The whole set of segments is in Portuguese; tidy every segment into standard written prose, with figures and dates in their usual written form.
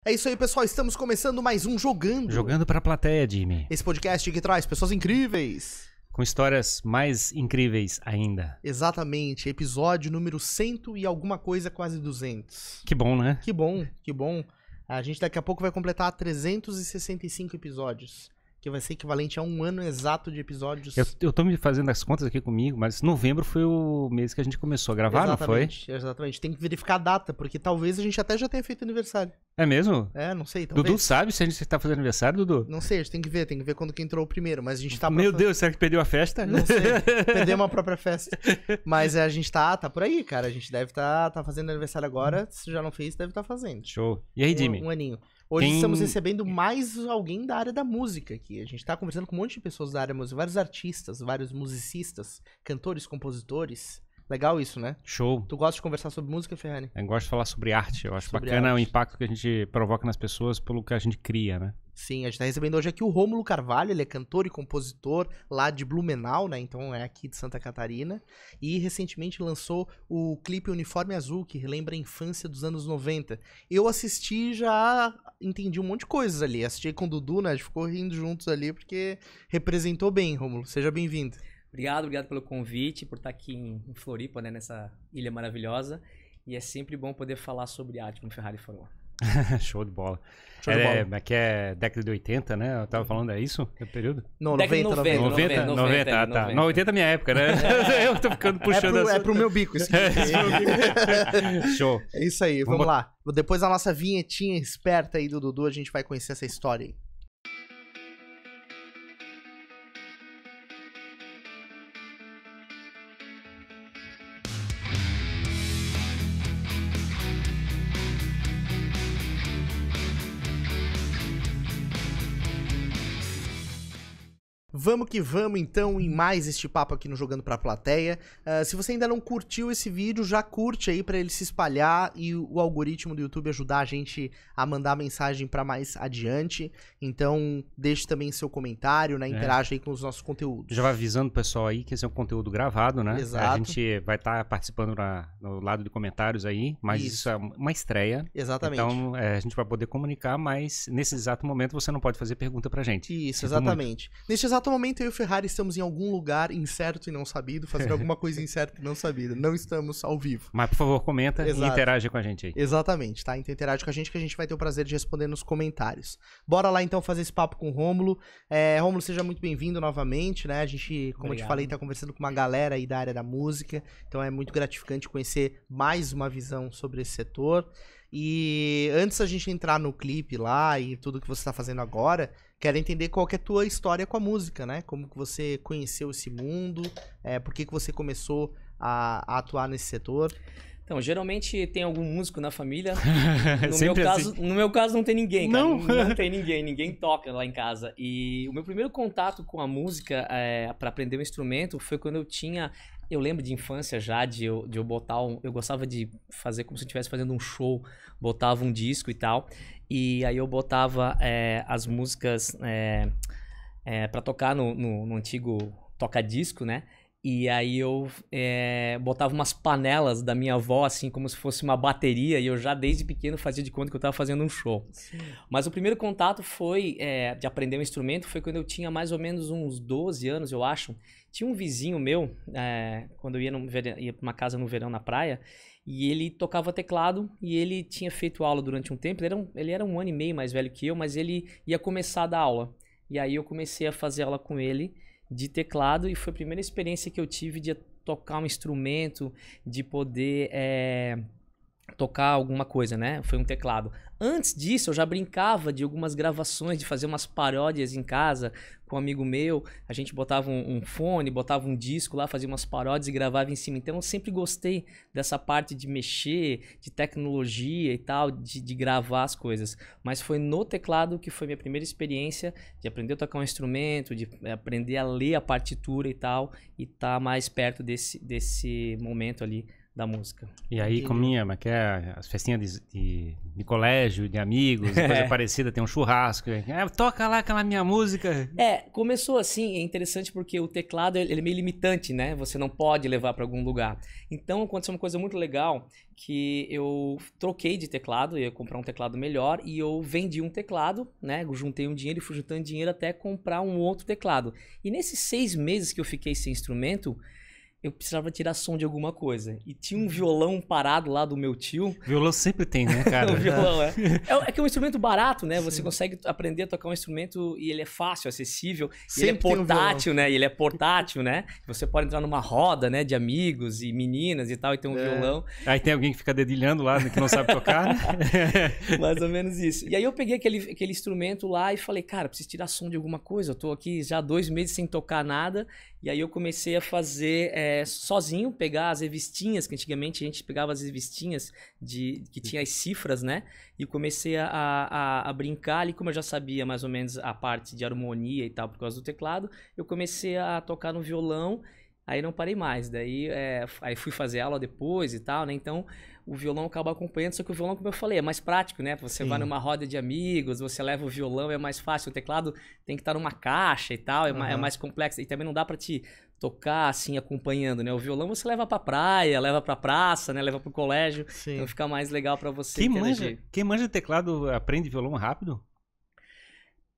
É isso aí, pessoal. Estamos começando mais um Jogando. Jogando pra plateia, Jimmy. Esse podcast que traz pessoas incríveis. Com histórias mais incríveis ainda. Exatamente. Episódio número 100 e alguma coisa, quase 200. Que bom, né? Que bom, que bom. A gente daqui a pouco vai completar 365 episódios. Que vai ser equivalente a um ano exato de episódios. Eu tô me fazendo as contas aqui comigo, mas novembro foi o mês que a gente começou a gravar, não foi? Exatamente. Tem que verificar a data, porque talvez a gente até já tenha feito aniversário. É mesmo? É, não sei. Talvez. Dudu sabe se a gente tá fazendo aniversário, Dudu? Não sei, a gente tem que ver quando que entrou o primeiro, mas a gente tá... Meu Deus, será que perdeu a festa? Não sei, perdeu uma própria festa. Mas a gente tá por aí, cara. A gente deve tá fazendo aniversário agora. Se já não fez, deve estar fazendo. Show. E aí, Jimmy? Um aninho. Hoje estamos recebendo mais alguém da área da música aqui. A gente tá conversando com um monte de pessoas da área da música, vários artistas, vários musicistas, cantores, compositores. Legal isso, né? Show. Tu gosta de conversar sobre música, Ferrari? Eu gosto de falar sobre arte. Eu acho Sobre bacana arte. o impacto que a gente provoca nas pessoas pelo que a gente cria, né? Sim, a gente tá recebendo hoje aqui o Rômulo Carvalho, ele é cantor e compositor lá de Blumenau, né? Então é aqui de Santa Catarina. E recentemente lançou o clipe Uniforme Azul, que relembra a infância dos anos 90. Eu assisti e já entendi um monte de coisas ali. Assisti com o Dudu, né? A gente ficou rindo juntos ali, porque representou bem, Rômulo. Seja bem-vindo. Obrigado pelo convite, por estar aqui em Floripa, né? Nessa ilha maravilhosa. E é sempre bom poder falar sobre arte, como o Ferrari falou. Show de bola. Show de bola. Aqui é década de 80, né? Eu tava falando, é isso? É o período? Não, Década 90. 90, tá. Não, 80 é minha época, né? Eu tô ficando puxando É pro meu bico isso aqui. Show. É isso aí, vamos lá. Depois da nossa vinhetinha esperta aí do Dudu, a gente vai conhecer essa história aí. Vamos que vamos, então, em mais este papo aqui no Jogando Pra Plateia. Se você ainda não curtiu esse vídeo, já curte aí pra ele se espalhar e o algoritmo do YouTube ajudar a gente a mandar mensagem pra mais adiante. Então, deixe também seu comentário, né? Interaja aí com os nossos conteúdos. Já vai avisando o pessoal aí que esse é um conteúdo gravado, né? Exato. A gente vai estar participando no lado de comentários aí, mas isso é uma estreia. Exatamente. Então, a gente vai poder comunicar, mas nesse exato momento você não pode fazer pergunta pra gente. Isso, Sinto exatamente. Neste exato momento, eu e o Ferrari estamos em algum lugar incerto e não sabido, fazendo alguma coisa incerta e não sabida. Não estamos ao vivo. Mas, por favor, comenta Exato. e interage com a gente aí. Exatamente, tá? Então interage com a gente vai ter o prazer de responder nos comentários. Bora lá então fazer esse papo com o Rômulo. Rômulo, seja muito bem-vindo novamente, né? A gente, como eu te falei, tá conversando com uma galera aí da área da música, então é muito gratificante conhecer mais uma visão sobre esse setor. E antes da gente entrar no clipe lá e tudo que você tá fazendo agora, quero entender qual que é a tua história com a música, né? Como que você conheceu esse mundo, por que você começou a atuar nesse setor? Então, geralmente tem algum músico na família. Sempre No meu caso não tem ninguém, cara. Não? Não tem ninguém toca lá em casa. E o meu primeiro contato com a música para aprender um instrumento foi quando eu lembro de infância já, de eu botar eu gostava de fazer como se eu estivesse fazendo um show, botava um disco e tal, e aí eu botava as músicas para tocar no antigo toca-disco, né? E aí eu botava umas panelas da minha avó, assim, como se fosse uma bateria, e eu já desde pequeno fazia de conta que eu tava fazendo um show. Sim. Mas o primeiro contato de aprender um instrumento foi quando eu tinha mais ou menos uns 12 anos, eu acho. Tinha um vizinho meu, quando eu ia pra uma casa no verão na praia, e ele tocava teclado, e ele tinha feito aula durante um tempo. Ele era 1 ano e meio mais velho que eu, mas ele ia começar a dar aula. E aí eu comecei a fazer aula com ele de teclado, e foi a primeira experiência que eu tive de tocar um instrumento, de poder tocar alguma coisa, né? Foi um teclado. Antes disso, eu já brincava de algumas gravações, de fazer umas paródias em casa com um amigo meu. A gente botava um fone, botava um disco lá, fazia umas paródias e gravava em cima. Então eu sempre gostei dessa parte de mexer, de tecnologia e tal, de gravar as coisas. Mas foi no teclado que foi minha primeira experiência de aprender a tocar um instrumento, de aprender a ler a partitura e tal, e estar mais perto desse momento ali da música. E aí, cominha, mas que é as festinhas de colégio, de amigos, coisa parecida, tem um churrasco. Toca lá aquela minha música. Começou assim, é interessante porque o teclado ele é meio limitante, né? Você não pode levar para algum lugar. Então aconteceu uma coisa muito legal, que eu troquei de teclado, eu ia comprar um teclado melhor e eu vendi um teclado, né? Eu juntei um dinheiro e fui juntando dinheiro até comprar um outro teclado. E nesses 6 meses que eu fiquei sem instrumento, eu precisava tirar som de alguma coisa. E tinha um violão parado lá do meu tio. Violão sempre tem, né, cara? O violão, é que é um instrumento barato, né? Sim. Você consegue aprender a tocar um instrumento e ele é fácil, acessível. E ele é portátil, né? E ele é portátil, né? Você pode entrar numa roda, né? De amigos e meninas e tal, e tem um violão. Aí tem alguém que fica dedilhando lá, que não sabe tocar, né? Mais ou menos isso. E aí eu peguei aquele instrumento lá e falei, cara, preciso tirar som de alguma coisa. Eu tô aqui já 2 meses sem tocar nada. E aí eu comecei a fazer sozinho, pegar as revistinhas, que antigamente a gente pegava as revistinhas que tinha as cifras, né? E comecei a brincar ali, como eu já sabia mais ou menos a parte de harmonia e tal, por causa do teclado, eu comecei a tocar no violão, aí não parei mais. Daí aí fui fazer aula depois e tal, né? Então o violão acaba acompanhando, só que o violão, como eu falei, é mais prático, né? Você vai numa roda de amigos, você leva o violão, é mais fácil. O teclado tem que estar numa caixa e tal, é mais complexo. E também não dá pra te tocar assim, acompanhando, né? O violão você leva pra praia, leva pra praça, né? Leva pro colégio. Sim. Então fica mais legal pra você. Quem manja teclado aprende violão rápido?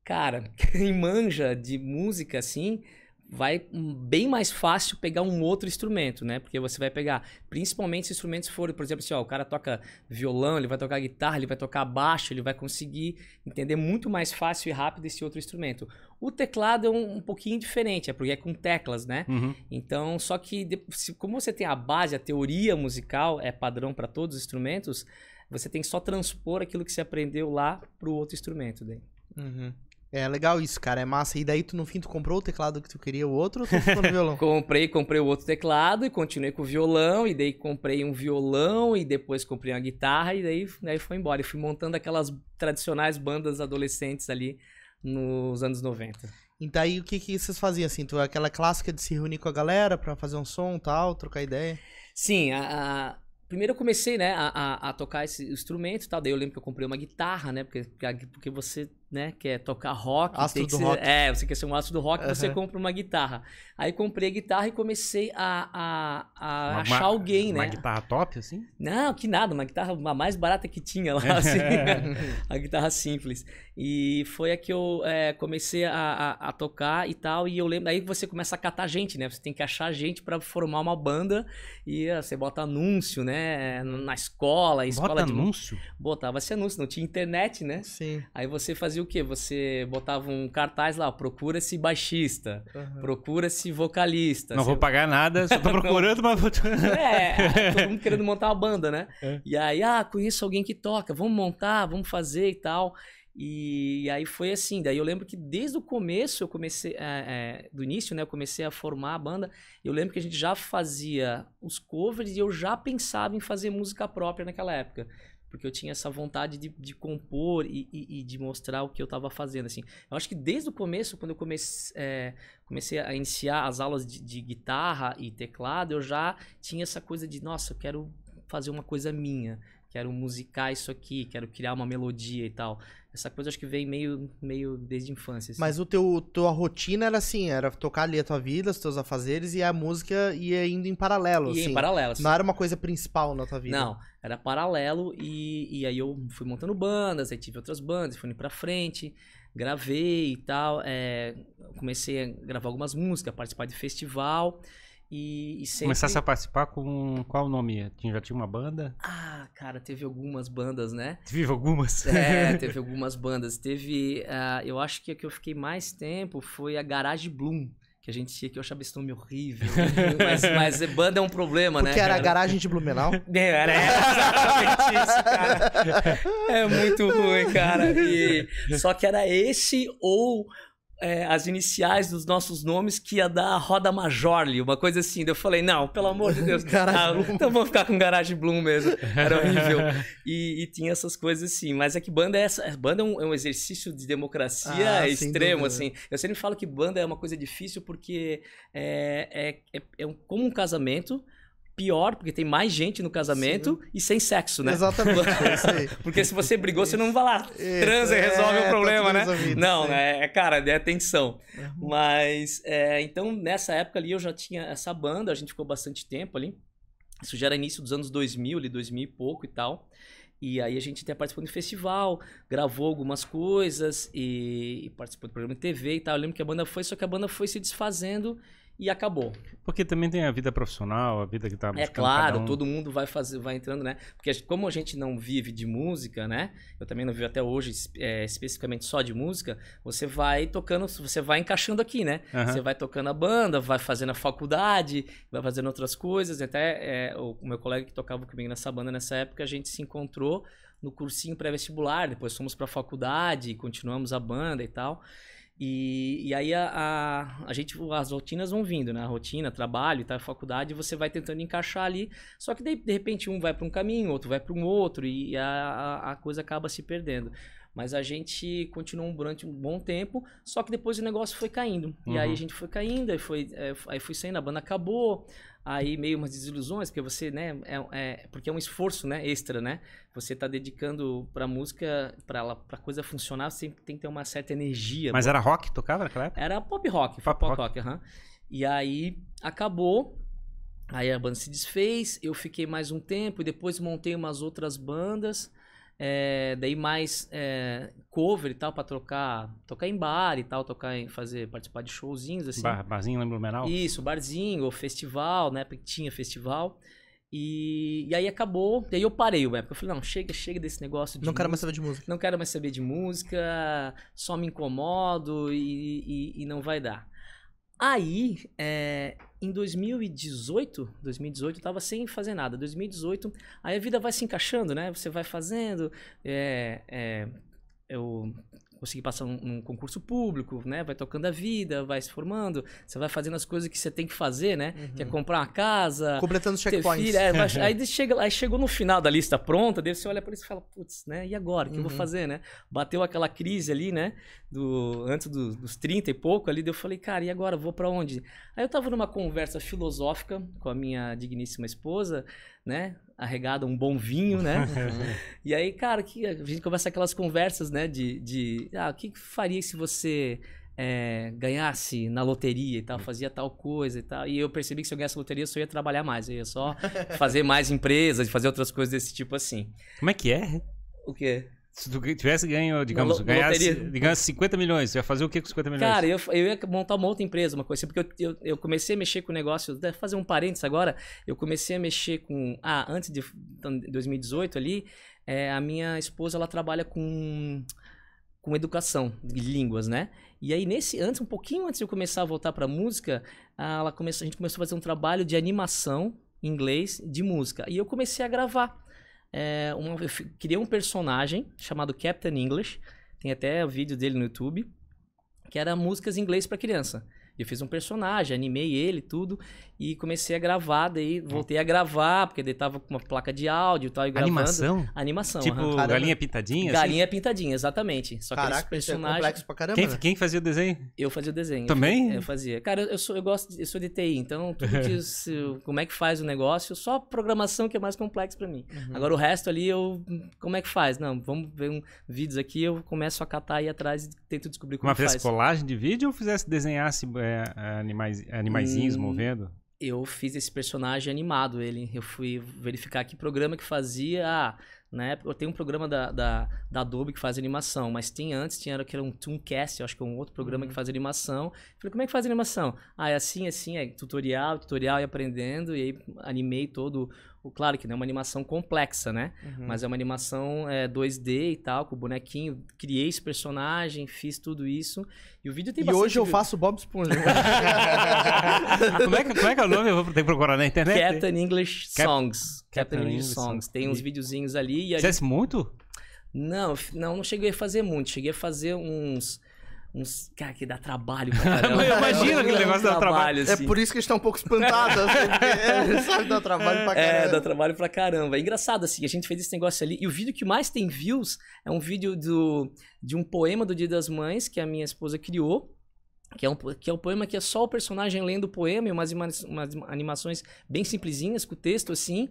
Cara, quem manja de música, assim, vai bem mais fácil pegar um outro instrumento, né? Porque você vai pegar, principalmente se instrumentos forem, por exemplo, assim, ó, o cara toca violão, ele vai tocar guitarra, ele vai tocar baixo, ele vai conseguir entender muito mais fácil e rápido esse outro instrumento. O teclado é um pouquinho diferente, porque é com teclas, né? Uhum. Então, só que como você tem a base, a teoria musical é padrão para todos os instrumentos, você tem que só transpor aquilo que você aprendeu lá pro outro instrumento daí. Uhum. É legal isso, cara, é massa. E daí tu no fim tu comprou o teclado que tu queria, o outro, ou tu ficou no violão? comprei o outro teclado e continuei com o violão, e daí comprei um violão e depois comprei uma guitarra e daí foi embora. E fui montando aquelas tradicionais bandas adolescentes ali nos anos 90. Então aí o que vocês faziam assim? Tu aquela clássica de se reunir com a galera pra fazer um som e tal, trocar ideia? Sim, primeiro eu comecei, né, a tocar esse instrumento e tal, daí eu lembro que eu comprei uma guitarra, né, porque você, né, quer tocar rock. Astro do rock. Você quer ser um astro do rock, você compra uma guitarra. Aí comprei a guitarra e comecei a achar alguém, né. Uma guitarra top, assim? Não, que nada, uma guitarra a mais barata que tinha lá, assim, a guitarra simples. E foi a que eu comecei a tocar e tal, e eu lembro, aí você começa a catar gente, né, você tem que achar gente pra formar uma banda, e você bota anúncio, né, na escola. Bota anúncio? Botava esse anúncio, não tinha internet, né? Sim. Aí você fazia o quê? Você botava um cartaz lá, procura-se baixista, procura-se vocalista. Não vou pagar nada, só tô procurando, mas vou... todo mundo querendo montar uma banda, né? E aí, conheço alguém que toca, vamos montar, vamos fazer e tal. E aí foi assim, daí eu lembro que desde o começo eu comecei, do início, né, eu comecei a formar a banda. Eu lembro que a gente já fazia os covers e eu já pensava em fazer música própria naquela época, porque eu tinha essa vontade de compor e de mostrar o que eu estava fazendo, assim. Eu acho que desde o começo, quando eu comecei a iniciar as aulas de guitarra e teclado, eu já tinha essa coisa de, nossa, eu quero fazer uma coisa minha, quero musicar isso aqui, quero criar uma melodia e tal. Essa coisa acho que veio meio desde a infância. Assim. Mas tua rotina era assim, era tocar ali a tua vida, os teus afazeres, e a música ia indo em paralelo, assim. Em paralelo, assim. Não era uma coisa principal na tua vida. Não, era paralelo, e aí eu fui montando bandas, aí tive outras bandas, fui indo pra frente, gravei e tal, comecei a gravar algumas músicas, participar de festival. E sempre... Começasse a participar com qual nome? Já tinha uma banda? Cara, teve algumas bandas, né? Teve algumas? Teve algumas bandas. Teve, eu acho que a que eu fiquei mais tempo foi a Garage Bloom, que a gente tinha, que eu achava esse nome horrível. mas banda é um problema, porque né? Porque era a garagem de Blumenau? Era exatamente isso, cara. É muito ruim, cara. Só que era esse ou... as iniciais dos nossos nomes que ia dar Roda Majorly, uma coisa assim. Daí eu falei, não, pelo amor de Deus, então vamos ficar com Garage Bloom mesmo. Era horrível. E tinha essas coisas assim. Mas é que banda é um exercício de democracia extremo, assim. Eu sempre falo que banda é uma coisa difícil porque como um casamento, pior, porque tem mais gente no casamento e sem sexo, né? Exatamente, é isso aí. Porque se você brigou, você não vai lá, transa e resolve o problema, né? Não, cara, é tensão. Mas, então, nessa época ali, eu já tinha essa banda, a gente ficou bastante tempo ali. Isso já era início dos anos 2000, ali, 2000 e pouco e tal. E aí a gente até participou de festival, gravou algumas coisas e participou do programa de TV e tal. Eu lembro que a banda foi, só que a banda foi se desfazendo e acabou. Porque também tem a vida profissional, a vida que tá buscando claro, todo mundo vai entrando, né? Porque como a gente não vive de música, né? Eu também não vivo até hoje especificamente só de música. Você vai tocando, você vai encaixando aqui, né? Você vai tocando a banda, vai fazendo a faculdade, vai fazendo outras coisas. Até o meu colega que tocava comigo nessa banda nessa época, a gente se encontrou no cursinho pré-vestibular. Depois fomos pra faculdade, continuamos a banda e tal. E aí as rotinas vão vindo, né? A rotina, trabalho e tal, faculdade, você vai tentando encaixar ali. Só que de repente um vai para um caminho, outro vai para um outro e a coisa acaba se perdendo. Mas a gente continuou durante um bom tempo, só que depois o negócio foi caindo. E aí a gente foi caindo, aí fui saindo, a banda acabou. Aí meio umas desilusões, porque você, né, porque é um esforço, né, extra, né? Você tá dedicando pra música, pra coisa funcionar, você tem que ter uma certa energia. Mas era rock? Tocava naquela época? Era pop rock, pop rock. E aí acabou, aí a banda se desfez, eu fiquei mais um tempo e depois montei umas outras bandas. Daí mais cover e tal, pra tocar em bar e tal, participar de showzinhos assim. Barzinho, lembra o Blumenau? Isso, barzinho, ou festival, né, porque tinha festival. E aí acabou, e aí eu parei uma época, eu falei, não, chega desse negócio de Não quero mais saber de música. Não quero mais saber de música, só me incomodo e não vai dar. Aí, em 2018 eu tava sem fazer nada. 2018, aí a vida vai se encaixando, né? Você vai fazendo. Eu consegui passar num concurso público, né? Vai tocando a vida, vai se formando. Você vai fazendo as coisas que você tem que fazer, né? Que é comprar uma casa. Completando os checkpoints. Aí chegou no final da lista pronta, daí você olha pra isso e fala, putz, né? E agora? O que eu vou fazer, né? Bateu aquela crise ali, né? Antes dos 30 e pouco ali, daí eu falei, cara, e agora? Vou pra onde? Aí eu tava numa conversa filosófica com a minha digníssima esposa, né? Arregada um bom vinho, né? E aí, cara, a gente conversa aquelas conversas, né? O que faria se você ganhasse na loteria e tal, fazia tal coisa e tal. E eu percebi que se eu ganhasse na loteria, eu só ia trabalhar mais. Eu ia só fazer mais empresas, fazer outras coisas desse tipo assim. Como é que é? O quê? Se tu tivesse ganho, digamos, ganhasse 50 milhões, você ia fazer o que com 50 milhões? Cara, eu ia montar uma outra empresa, uma coisa assim, porque eu comecei a mexer com o negócio, vou fazer um parênteses agora, eu comecei a mexer com, antes de 2018 ali, a minha esposa, ela trabalha com educação de línguas, né? E aí, um pouquinho antes de eu começar a voltar pra música, a gente começou a fazer um trabalho de animação em inglês de música, e eu comecei a gravar. Eu criei um personagem chamado Captain English, tem até o vídeo dele no YouTube, que era músicas em inglês para criança. Eu fiz um personagem, animei ele, tudo, e comecei a gravar, daí voltei a gravar, porque daí tava com uma placa de áudio e tal, e gravando. Animação? Animação, tipo Galinha Pintadinha? Galinha assim? Pintadinha, exatamente. Só Caraca, que esse personagem... é complexo pra caramba, Quem fazia o desenho? Eu fazia o desenho. Também? Eu fazia. Cara, eu sou de TI, então tudo como é que faz o negócio, só a programação que é mais complexo pra mim. Agora o resto ali, como é que faz? Não, vamos ver vídeos aqui, eu começo a catar aí atrás e tento descobrir como faz. Mas fizesse colagem de vídeo ou desenhasse animaizinhos movendo? Eu fiz esse personagem animado, eu fui verificar que programa que fazia, na época eu tenho um programa da Adobe que faz animação, mas que era um Tooncast, eu acho que é um outro programa que faz animação. Falei, como é que faz animação? É assim, tutorial e aprendendo, e aí animei todo. Claro que não é uma animação complexa, né? Mas é uma animação 2D e tal, com o bonequinho. Criei esse personagem, fiz tudo isso. E o vídeo tem bastante... E hoje eu faço Bob Esponja. Como é que é o nome? Eu vou ter que procurar na internet. Captain English Songs. Captain English Songs. Tem uns videozinhos ali. Você fez muito? Não cheguei a fazer muito. Cheguei a fazer uns... Cara, que dá trabalho pra caramba. Eu imagino aquele negócio dá trabalho. Assim. É por isso que eles estão um pouco espantados. Assim, sabe, dá trabalho pra caramba. Dá trabalho pra caramba. É engraçado, assim, a gente fez esse negócio ali. E o vídeo que mais tem views é um vídeo de um poema do Dia das Mães que a minha esposa criou. que é um poema que é só o personagem lendo o poema e umas animações bem simplesinhas, com o texto assim.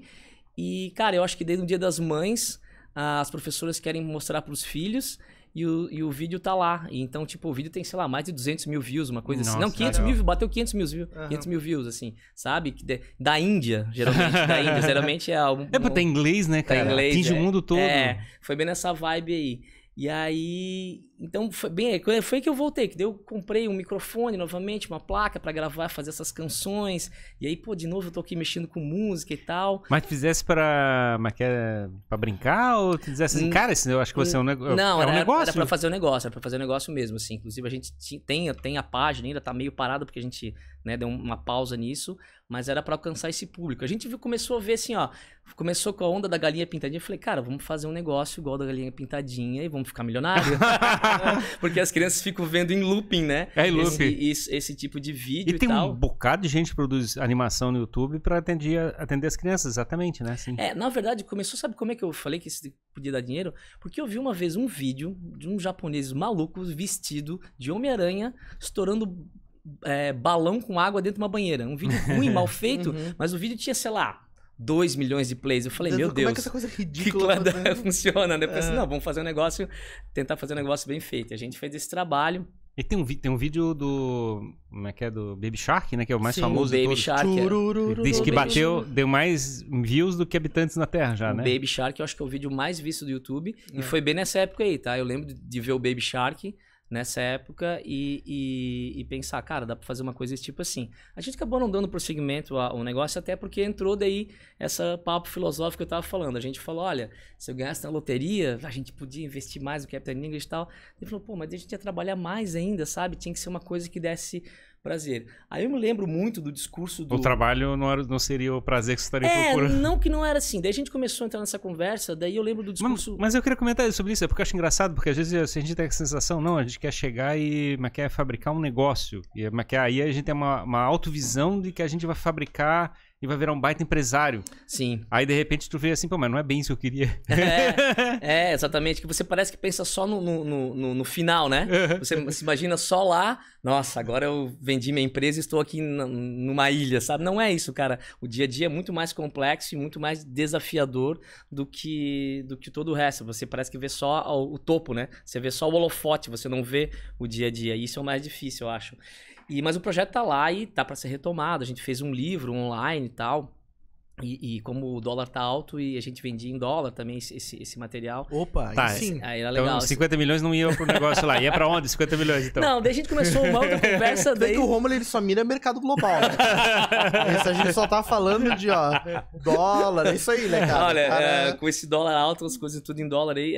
E, cara, eu acho que desde o Dia das Mães, as professoras querem mostrar para os filhos e o vídeo tá lá. E então, tipo, o vídeo tem, sei lá, mais de 200 mil views, uma coisa assim. Não, 500 mil, bateu 500 mil views, assim, sabe? Da Índia, geralmente. Da Índia, geralmente é algo... É, porque tem inglês, né, cara? Inglês, atinge o mundo todo. Foi bem nessa vibe aí. E aí, então foi que eu voltei, que daí eu comprei um microfone novamente, uma placa pra gravar, fazer essas canções. E aí, pô, de novo eu tô aqui mexendo com música e tal. Mas tu fizesse pra brincar ou tu fizesse assim, cara, eu acho que você é um negócio? Não, um negócio? era pra fazer um negócio, mesmo, assim. Inclusive a gente tem a página, ainda tá meio parada porque a gente, né, deu uma pausa nisso, mas era pra alcançar esse público. A gente começou a ver assim, ó, começou com a onda da galinha pintadinha, eu falei, cara, vamos fazer um negócio igual da galinha pintadinha e vamos ficar milionário. Porque as crianças ficam vendo em looping, né? É, em looping. Esse tipo de vídeo e tem tal. Um bocado de gente que produz animação no YouTube pra atender as crianças, exatamente, né? Assim. Na verdade, começou, sabe como é que eu falei que isso podia dar dinheiro? Porque eu vi uma vez um vídeo de um japonês maluco vestido de Homem-Aranha estourando balão com água dentro de uma banheira. Um vídeo ruim, mal feito, mas o vídeo tinha, sei lá, 2 milhões de plays. Eu falei, meu Deus. Como é que essa coisa ridícula funciona, né? Eu pensei, não, vamos fazer um negócio, tentar fazer um negócio bem feito. A gente fez esse trabalho. E tem um vídeo do... Como é que é? Do Baby Shark, né? Que é o mais famoso de todos. Baby Shark. Diz que deu mais views do que habitantes na Terra já, né? O Baby Shark eu acho que é o vídeo mais visto do YouTube. E foi bem nessa época aí, tá? Eu lembro de ver o Baby Shark nessa época e pensar, cara, dá pra fazer uma coisa desse tipo assim. A gente acabou não dando prosseguimento ao negócio, até porque entrou daí essa papo filosófico que eu tava falando. A gente falou, olha, se eu ganhasse na loteria, a gente podia investir mais no Captain English e tal. Ele falou, pô, mas a gente ia trabalhar mais ainda, sabe? Tinha que ser uma coisa que desse prazer. Aí eu me lembro muito do discurso do... O trabalho não seria o prazer que você estaria procurando. Não que não era assim. Daí a gente começou a entrar nessa conversa, daí eu lembro do discurso... Mas eu queria comentar sobre isso, porque eu acho engraçado, porque às vezes a gente tem a sensação, não, a gente quer chegar e quer fabricar um negócio. E aí a gente tem uma autovisão de que a gente vai fabricar e vai virar um baita empresário. Sim. Aí, de repente, tu vê assim, pô, mas não é bem isso que eu queria. Exatamente. Que você parece que pensa só no final, né? Você se imagina só lá, nossa, agora eu vendi minha empresa e estou aqui numa ilha, sabe? Não é isso, cara. O dia a dia é muito mais complexo e muito mais desafiador do que todo o resto. Você parece que vê só o topo, né? Você vê só o holofote, você não vê o dia a dia. Isso é o mais difícil, eu acho. Mas o projeto tá lá e tá para ser retomado. A gente fez um livro online e tal. E como o dólar tá alto e a gente vendia em dólar também esse material. Opa, tá, sim. Aí era legal. Então, 50 milhões não ia pro negócio lá. Ia pra onde? 50 milhões, então. Não, daí a gente começou uma outra conversa. Daí que o Romulo, ele só mira mercado global, né? Esse a gente só tá falando de, dólar, é isso aí, né, cara? Olha, com esse dólar alto, as coisas tudo em dólar aí,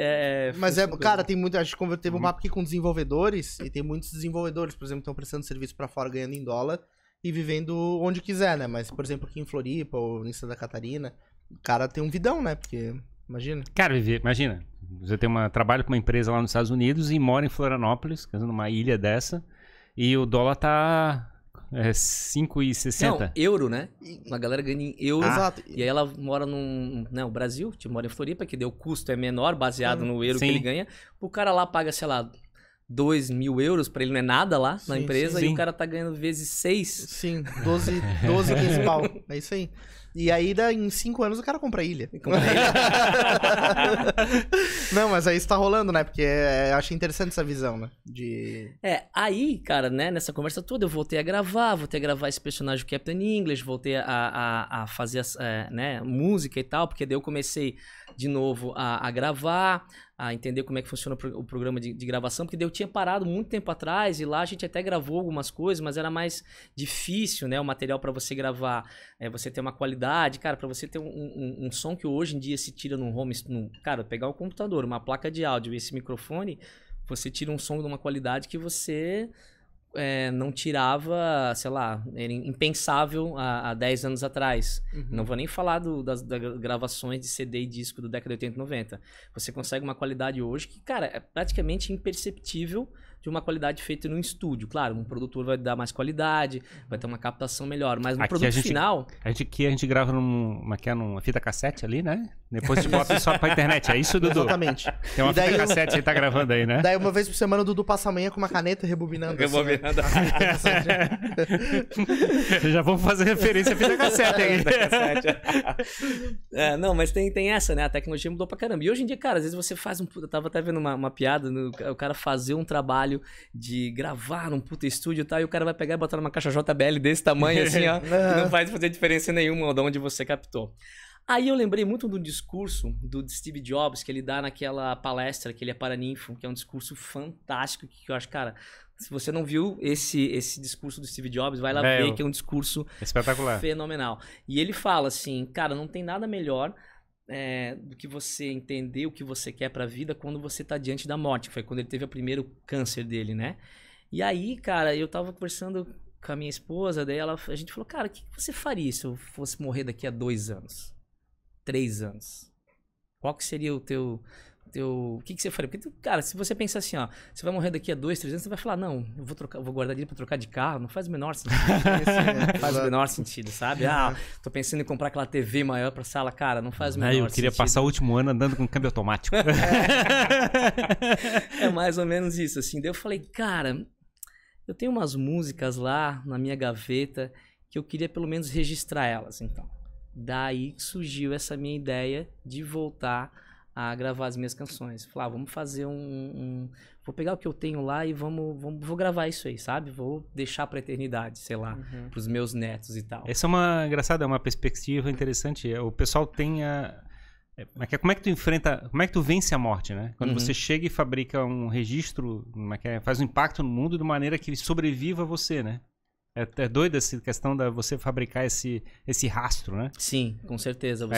Mas cara, tem muito... A gente teve um papo aqui com desenvolvedores, e tem muitos desenvolvedores, por exemplo, que estão prestando serviço pra fora, ganhando em dólar, e vivendo onde quiser, né? Mas, por exemplo, aqui em Floripa ou em Santa Catarina, o cara tem um vidão, né? Porque, imagina. Cara, imagina. Você trabalha com uma empresa lá nos Estados Unidos e mora em Florianópolis, numa ilha dessa, e o dólar tá 5,60. Não, euro, né? Uma galera ganha em euro. Exato. E aí ela mora o Brasil, mora em Floripa, que daí o custo é menor, baseado no euro que ele ganha. O cara lá paga, sei lá, 2 mil euros, pra ele não é nada lá na empresa, e o cara tá ganhando vezes 6. Sim, 12, 15 pau. É isso aí. E aí, em 5 anos, o cara compra a ilha. Não, mas aí isso tá rolando, né? Porque eu achei interessante essa visão, né? Aí, cara, né, nessa conversa toda, eu voltei a gravar esse personagem do Captain English, voltei a fazer música e tal, porque daí eu comecei de novo a gravar, a entender como é que funciona o programa de gravação, porque daí eu tinha parado muito tempo atrás, e lá a gente até gravou algumas coisas, mas era mais difícil, né? O material para você gravar, você ter uma qualidade, cara, para você ter um som que hoje em dia se tira num home, cara, pegar um computador, uma placa de áudio e esse microfone, você tira um som de uma qualidade que você não tirava, sei lá, era impensável há 10 anos atrás. Não vou nem falar das gravações de CD e disco da década de 80 e 90. Você consegue uma qualidade hoje que, cara, é praticamente imperceptível de uma qualidade feita num estúdio. Claro, um produtor vai dar mais qualidade, vai ter uma captação melhor, mas no produto final... A gente grava numa fita cassete ali, né? Depois a gente bota só pra internet. É isso, Dudu? Exatamente. Tem uma fita cassete aí, tá gravando aí, né? Daí uma vez por semana o Dudu passa a manhã com uma caneta rebobinando. Assim, né? Já vamos fazer referência à fita cassete aí. Não, mas tem essa, né? A tecnologia mudou pra caramba. E hoje em dia, cara, às vezes você faz eu tava até vendo uma piada, o cara fazer um trabalho de gravar num puta estúdio e tal, e o cara vai pegar e botar numa caixa JBL desse tamanho, assim, ó, que não vai fazer diferença nenhuma de onde você captou. Aí eu lembrei muito do discurso do Steve Jobs, que ele dá naquela palestra, que ele é paraninfo, que é um discurso fantástico, que eu acho, cara, se você não viu esse discurso do Steve Jobs, vai lá ver, que é um discurso espetacular, fenomenal. E ele fala assim, cara, não tem nada melhor do que você entender o que você quer pra vida quando você tá diante da morte, que foi quando ele teve o primeiro câncer dele, né? E aí, cara, eu tava conversando com a minha esposa, daí a gente falou, cara, o que você faria se eu fosse morrer daqui a 2 anos? 3 anos. Qual que seria o teu... O que você faria? Porque, cara, se você pensar assim, ó, você vai morrer daqui a 2, 3 anos, você vai falar, não, eu vou guardar dinheiro pra trocar de carro, não faz o menor sentido. Não faz o menor sentido, sabe? Tô pensando em comprar aquela TV maior pra sala, cara, não faz o menor sentido. Eu queria passar o último ano andando com câmbio automático. É mais ou menos isso, assim. Daí eu falei, cara, eu tenho umas músicas lá na minha gaveta que eu queria pelo menos registrar elas, então. Daí surgiu essa minha ideia de voltar a gravar as minhas canções. Falei, vamos fazer vou pegar o que eu tenho lá e vou gravar isso aí, sabe? Vou deixar pra eternidade, sei lá, pros meus netos e tal. Essa é uma perspectiva interessante. O pessoal tem como é que tu enfrenta, como é que tu vence a morte, né? Quando você chega e fabrica um registro, faz um impacto no mundo de maneira que ele sobreviva a você, né? É doido essa questão da você fabricar esse rastro, né? Sim, com certeza.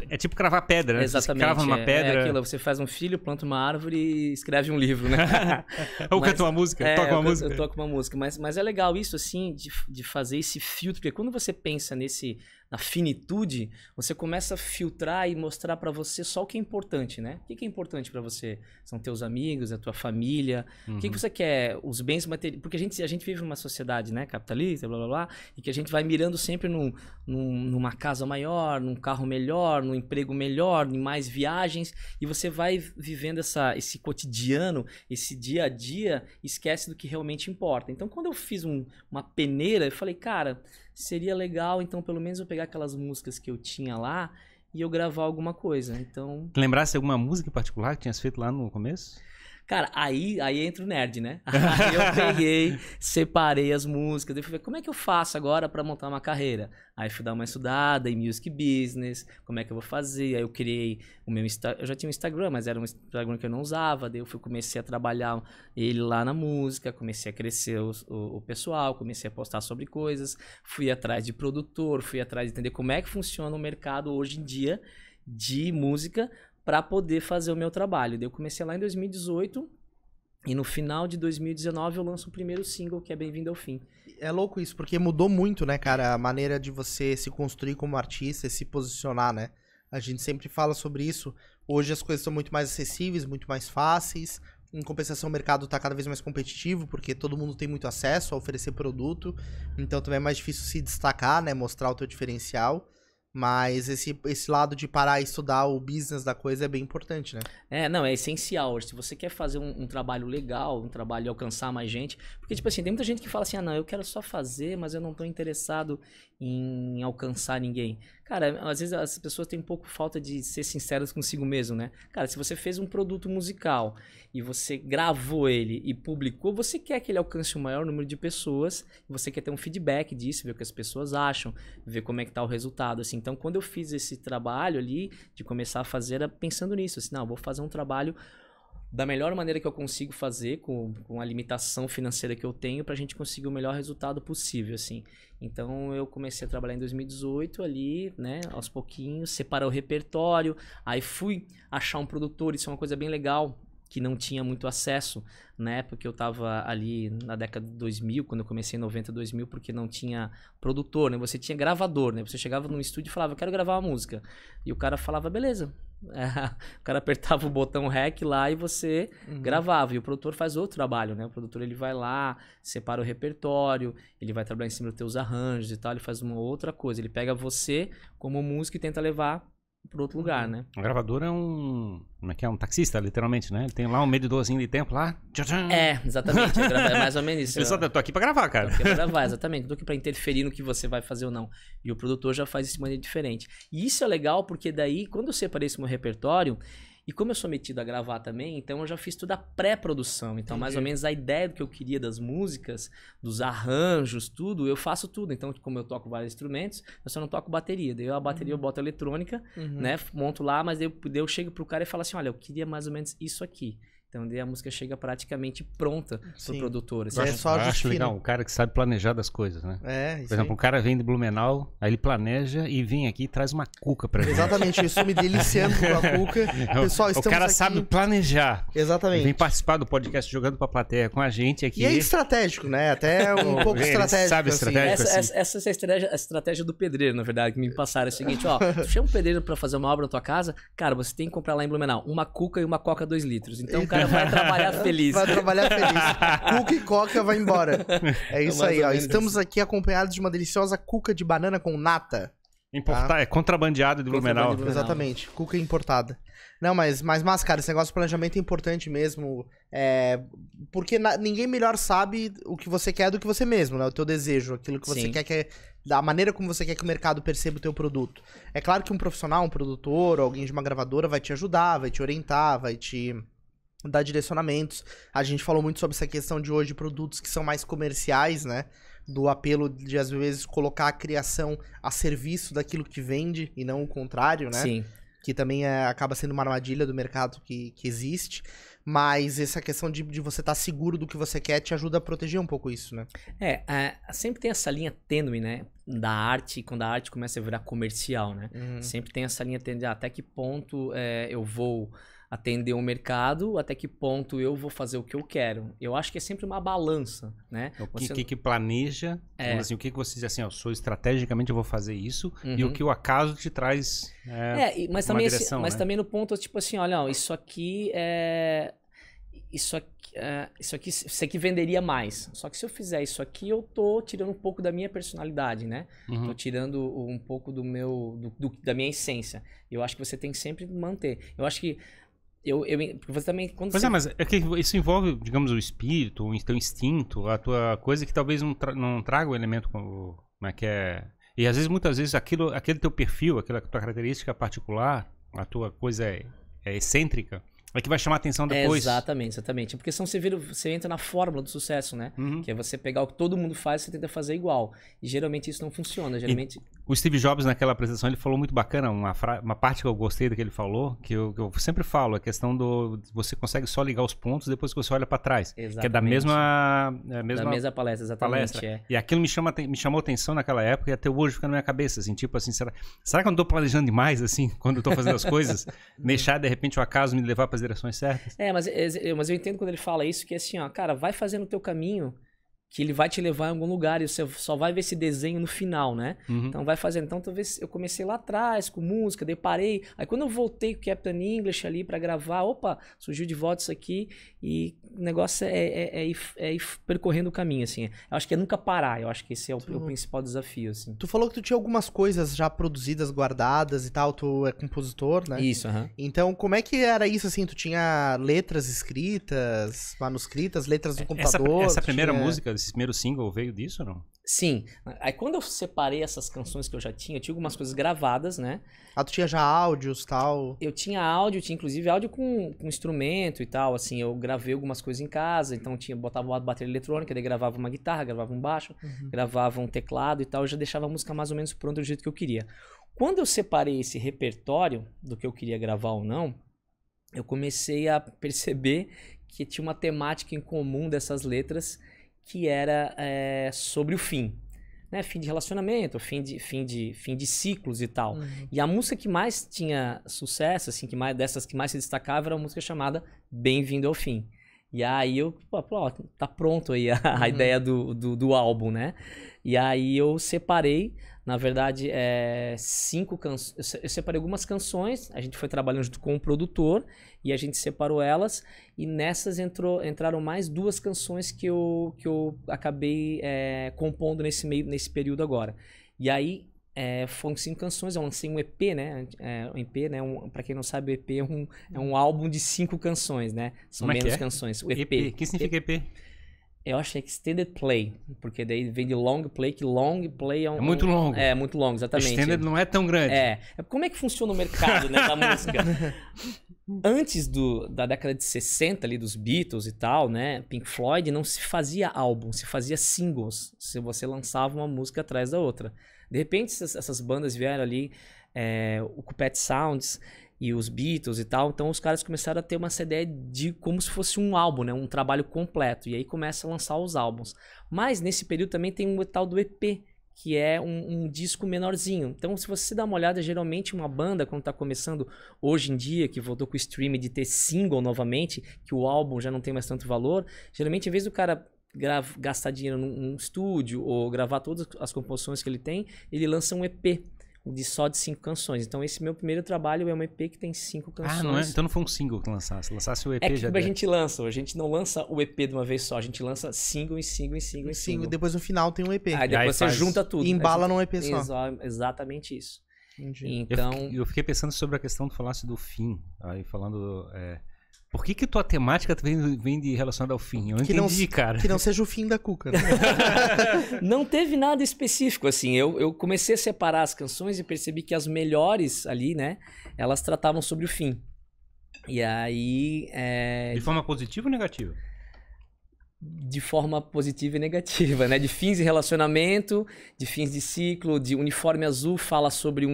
É tipo cravar pedra, né? Exatamente. Você crava numa pedra. É aquilo, você faz um filho, planta uma árvore e escreve um livro, né? Ou canta uma música, toca uma música. Eu toco uma música. Mas é legal isso, assim, de fazer esse filtro. Porque quando você pensa na finitude, você começa a filtrar e mostrar pra você só o que é importante, né? O que é importante pra você? São teus amigos, a tua família. O que você quer? Os bens materiais. Porque a gente vive numa sociedade, né? Capitalista, blá, blá, blá. E que a gente vai mirando sempre numa casa maior, num carro melhor, num emprego melhor, em mais viagens. E você vai vivendo esse cotidiano, esse dia a dia, esquece do que realmente importa. Então, quando eu fiz uma peneira, eu falei, cara, seria legal, então, pelo menos eu pegar aquelas músicas que eu tinha lá e eu gravar alguma coisa. Então... Lembrasse alguma música em particular que tinhas feito lá no começo? Cara, aí entra o nerd, né? Aí eu peguei, separei as músicas, eu falei, como é que eu faço agora pra montar uma carreira? Aí fui dar uma estudada em music business, como é que eu vou fazer? Aí eu criei o meu Instagram, eu já tinha um Instagram, mas era um Instagram que eu não usava, daí eu comecei a trabalhar ele lá na música, comecei a crescer o pessoal, comecei a postar sobre coisas, fui atrás de produtor, fui atrás de entender como é que funciona o mercado hoje em dia de música, para poder fazer o meu trabalho. Daí eu comecei lá em 2018 e no final de 2019 eu lanço o primeiro single, que é Bem-vindo ao Fim. É louco isso, porque mudou muito, né, cara, a maneira de você se construir como artista e se posicionar, né? A gente sempre fala sobre isso. Hoje as coisas são muito mais acessíveis, muito mais fáceis. Em compensação, o mercado tá cada vez mais competitivo, porque todo mundo tem muito acesso a oferecer produto. Então também é mais difícil se destacar, né, mostrar o teu diferencial. Mas esse lado de parar e estudar o business da coisa é bem importante, né? Não, é essencial. Se você quer fazer um trabalho legal, um trabalho de alcançar mais gente... Porque, tipo assim, tem muita gente que fala assim, não, eu quero só fazer, mas eu não tô interessado em alcançar ninguém. Cara, às vezes as pessoas têm um pouco falta de ser sinceras consigo mesmo, né? Cara, se você fez um produto musical e você gravou ele e publicou, você quer que ele alcance o maior número de pessoas, você quer ter um feedback disso, ver o que as pessoas acham, ver como é que tá o resultado, assim. Então, quando eu fiz esse trabalho ali, de começar a fazer, era pensando nisso, assim, não, vou fazer um trabalho da melhor maneira que eu consigo fazer, com a limitação financeira que eu tenho, pra gente conseguir o melhor resultado possível, assim. Então, eu comecei a trabalhar em 2018 ali, né, aos pouquinhos, separar o repertório, aí fui achar um produtor, isso é uma coisa bem legal, que não tinha muito acesso, né, porque eu tava ali na década de 2000, quando eu comecei em 90, 2000, porque não tinha produtor, né, você tinha gravador, né, você chegava num estúdio e falava, eu quero gravar uma música, e o cara falava, beleza, o cara apertava o botão REC lá e você gravava, e o produtor faz outro trabalho, né, o produtor ele vai lá, separa o repertório, ele vai trabalhar em cima dos teus arranjos e tal, ele faz uma outra coisa, ele pega você como músico e tenta levar por outro lugar, né? O gravador é como é que é? Um taxista, literalmente, né? Ele tem lá um medidorzinho de tempo lá. Tcham. Exatamente. É mais ou menos isso. Ele só tô aqui pra gravar, cara. Tô aqui pra gravar, exatamente. Não tô aqui pra interferir no que você vai fazer ou não. E o produtor já faz isso de maneira diferente. E isso é legal porque daí, quando eu separei esse meu repertório, e como eu sou metido a gravar também, então eu já fiz toda a pré-produção. Então, mais ou menos a ideia do que eu queria das músicas, dos arranjos, tudo, eu faço tudo. Então, como eu toco vários instrumentos, eu só não toco bateria. Daí a bateria eu boto eletrônica, né? Monto lá, mas daí eu chego pro cara e falo assim, olha, eu queria mais ou menos isso aqui. Então, daí a música chega praticamente pronta pro produtor. Assim. Eu acho legal, o cara que sabe planejar das coisas, né? Isso Por exemplo, o cara vem de Blumenau, aí ele planeja e vem aqui e traz uma cuca pra gente. Exatamente, isso me deliciando com a cuca. Pessoal, o cara aqui... sabe planejar. Exatamente. Ele vem participar do podcast Jogando pra Plateia com a gente aqui. E é estratégico, né? Até um pouco estratégico. Sabe estratégico, assim. Essa é a estratégia do pedreiro, na verdade, que me passaram. É o seguinte, ó, tu chama um pedreiro pra fazer uma obra na tua casa, cara, você tem que comprar lá em Blumenau uma cuca e uma coca 2 litros. Então o cara vai trabalhar feliz. Vai trabalhar feliz. Cuca e coca vai embora. É isso aí, ó. Estamos aqui acompanhados de uma deliciosa cuca de banana com nata. Tá? É contrabandeado de Blumenau. Exatamente. Cuca importada. Não, mas cara, esse negócio de planejamento é importante mesmo. Porque ninguém melhor sabe o que você quer do que você mesmo, né? O teu desejo, aquilo que você quer da maneira como você quer que o mercado perceba o teu produto. É claro que um profissional, um produtor, alguém de uma gravadora vai te ajudar, vai te orientar, vai te dar direcionamentos. A gente falou muito sobre essa questão de hoje, produtos que são mais comerciais, né? Do apelo de, às vezes, colocar a criação a serviço daquilo que vende e não o contrário, né? Sim. Que também acaba sendo uma armadilha do mercado que existe. Mas essa questão de você estar seguro do que você quer te ajuda a proteger um pouco isso, né? Sempre tem essa linha tênue, né? Da arte, quando a arte começa a virar comercial, né? Sempre tem essa linha tênue, até que ponto eu vou atender o mercado, até que ponto eu vou fazer o que eu quero. Eu acho que é sempre uma balança, né? O que planeja, assim, o que você diz assim, estrategicamente eu vou fazer isso, e o que o acaso te traz mas uma também, direção, mas né? também no ponto, tipo assim, olha, isso aqui venderia mais. Só que se eu fizer isso aqui, eu tô tirando um pouco da minha personalidade, né? Tô tirando um pouco da minha essência. Eu acho que você tem que sempre manter. Eu acho que porque você também... Mas é que isso envolve, digamos, o espírito, o teu instinto, a tua coisa que talvez não traga o elemento como é que é... E às vezes, muitas vezes, aquele teu perfil, aquela tua característica particular, a tua coisa é excêntrica, é que vai chamar a atenção depois. Exatamente. Porque senão você entra na fórmula do sucesso, né? Que é você pegar o que todo mundo faz e você tenta fazer igual. E geralmente isso não funciona. Geralmente... O Steve Jobs, naquela apresentação, ele falou muito bacana, uma parte que eu gostei do que ele falou, que eu sempre falo, a questão você consegue só ligar os pontos depois que você olha para trás. Exatamente. Que é da mesma palestra, exatamente. E aquilo me chamou atenção naquela época e até hoje fica na minha cabeça, assim, tipo assim, será que eu não tô planejando demais, assim, quando eu tô fazendo as coisas? Deixar, de repente, o acaso me levar para as direções certas? Mas eu entendo quando ele fala isso, que é assim, ó, cara, vai fazendo o teu caminho, que ele vai te levar em algum lugar e você só vai ver esse desenho no final, né? Então vai fazendo. Então talvez eu comecei lá atrás com música, daí parei. Aí quando eu voltei com o Captain English ali pra gravar, surgiu de volta isso aqui e o negócio é ir percorrendo o caminho, assim. Eu acho que é nunca parar, eu acho que esse é o principal desafio, assim. Tu falou que tu tinha algumas coisas já produzidas, guardadas e tal, tu é compositor, né? Isso, Então como é que era isso, assim? Tu tinha letras escritas, manuscritas, letras do computador? Essa primeira música, esse primeiro single veio disso ou não? Sim. Aí quando eu separei essas canções que eu já tinha algumas coisas gravadas, né? Tu tinha já áudios e tal? Eu tinha áudio, tinha inclusive áudio com instrumento e tal, assim, eu gravei algumas coisas em casa, então botava uma bateria eletrônica, daí gravava uma guitarra, gravava um baixo, gravava um teclado e tal, eu já deixava a música mais ou menos pronta do jeito que eu queria. Quando eu separei esse repertório do que eu queria gravar ou não, eu comecei a perceber que tinha uma temática em comum dessas letras, que era sobre o fim, né? Fim de relacionamento, fim de ciclos e tal. E a música que mais tinha sucesso, assim, dessas que mais se destacava, era uma música chamada Bem-vindo ao Fim. E aí tá pronto aí a ideia do álbum, né? E aí eu separei, na verdade, 5 canções. Eu separei algumas canções, a gente foi trabalhando junto com o produtor e a gente separou elas. E nessas entraram mais 2 canções que eu acabei compondo nesse período agora. E aí, Foram 5 canções, eu lancei um EP, né? Um EP, né? Pra quem não sabe, o EP é um álbum de 5 canções, né? São menos canções. O EP. O que significa EP? Eu acho que é Extended Play, porque daí vem de Long Play, que Long Play é um... É muito longo. É, muito longo, exatamente. Extended não é tão grande. Como é que funciona o mercado, né, da música? Antes da década de 60 ali, dos Beatles e tal, né, Pink Floyd, não se fazia álbum, se fazia singles. Se você lançava uma música atrás da outra. De repente, essas bandas vieram ali, o Pet Sounds e os Beatles e tal, então os caras começaram a ter uma ideia de como se fosse um álbum, né, um trabalho completo, e aí começa a lançar os álbuns. Mas nesse período também tem o tal do EP, que é um disco menorzinho. Então, se você dá uma olhada, geralmente uma banda, quando está começando hoje em dia, que voltou com o streaming de ter single novamente, que o álbum já não tem mais tanto valor, geralmente, em vez do cara gastar dinheiro num estúdio ou gravar todas as composições que ele tem, ele lança um EP só de 5 canções. Então, esse meu primeiro trabalho é um EP que tem 5 canções. Ah, não é? Então não foi um single que lançasse. Se lançasse o EP já... a gente lança. A gente não lança o EP de uma vez só. A gente lança single em single em single em single. Depois no final tem um EP. Aí depois você junta tudo. E embala num EP só. Exatamente isso. Entendi. Então... Eu fiquei pensando sobre a questão que tu falasse do fim. Aí falando... Por que tua temática vem de relacionada ao fim? Eu entendi, cara. Que não seja o fim da cuca. Né? Não teve nada específico, assim. Eu comecei a separar as canções e percebi que as melhores ali, né? Elas tratavam sobre o fim. E aí... De forma positiva ou negativa? De forma positiva e negativa, né? De fins de relacionamento, de fins de ciclo, de Uniforme Azul fala sobre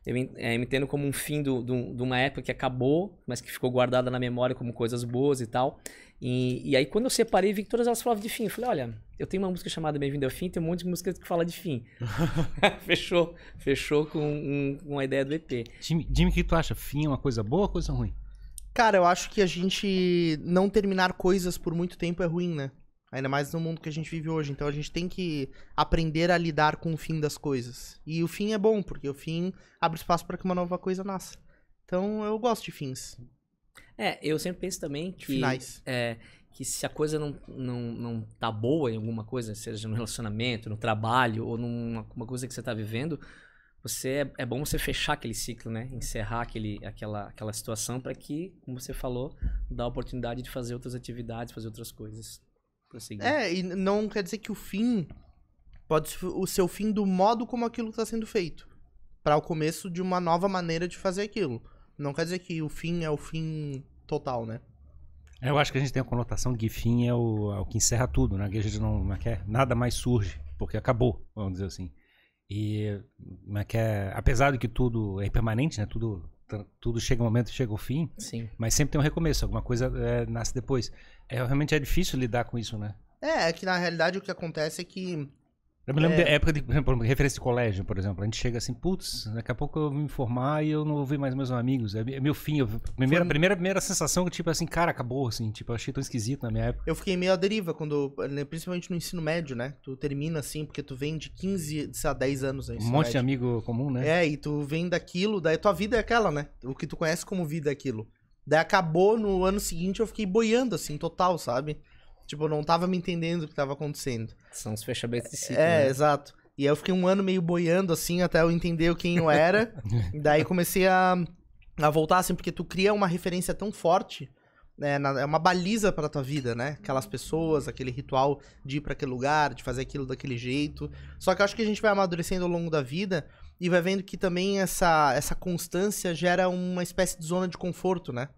eu me entendo como um fim de uma época que acabou, mas que ficou guardada na memória como coisas boas e tal. E aí, quando eu separei, vi que todas elas falavam de fim. Eu falei, olha, eu tenho uma música chamada Bem-vindo ao Fim, tem um monte de música que fala de fim. Fechou com uma ideia do EP. Jimmy, o que tu acha? Fim é uma coisa boa ou coisa ruim? Cara, eu acho que a gente não terminar coisas por muito tempo é ruim, né? Ainda mais no mundo que a gente vive hoje. Então a gente tem que aprender a lidar com o fim das coisas. E o fim é bom, porque o fim abre espaço para que uma nova coisa nasça. Então eu gosto de fins. Eu sempre penso também que... Finais. Que se a coisa não tá boa em alguma coisa, seja no relacionamento, no trabalho, ou numa coisa que você tá vivendo, é bom você fechar aquele ciclo, né? Encerrar aquela situação para que, como você falou, dar a oportunidade de fazer outras atividades, fazer outras coisas. E não quer dizer que o fim pode ser o seu fim do modo como aquilo está sendo feito, para o começo de uma nova maneira de fazer aquilo. Não quer dizer que o fim é o fim total, né? Eu acho que a gente tem a conotação de que fim é o que encerra tudo, né? Que a gente não quer, nada mais surge, porque acabou, vamos dizer assim. E apesar de que tudo é impermanente, né? Tudo chega um momento, chega o fim. Sim. Mas sempre tem um recomeço, alguma coisa nasce depois. Realmente é difícil lidar com isso, né? É que na realidade o que acontece é que... Eu me lembro da época de, por exemplo, referência de colégio, por exemplo. A gente chega assim, putz, daqui a pouco eu vou me formar e eu não vou ver mais meus amigos. É meu fim. Primeira sensação que, tipo assim, cara, acabou, assim. Tipo, eu achei tão esquisito na minha época. Eu fiquei meio à deriva principalmente no ensino médio, né? Tu termina assim, porque tu vem de 15 a 10 anos. Um monte de amigo comum, né? E tu vem daquilo, daí tua vida é aquela, né? O que tu conhece como vida é aquilo. Daí acabou, no ano seguinte eu fiquei boiando, assim, total, sabe? Tipo, eu não tava me entendendo o que tava acontecendo. São os fechamentos de ciclo, né? Exato. E aí eu fiquei um ano meio boiando, assim, até eu entender quem eu era. Daí comecei a voltar, assim, porque tu cria uma referência tão forte, né? É uma baliza pra tua vida, né? Aquelas pessoas, aquele ritual de ir pra aquele lugar, de fazer aquilo daquele jeito. Só que eu acho que a gente vai amadurecendo ao longo da vida e vai vendo que também essa constância gera uma espécie de zona de conforto, né?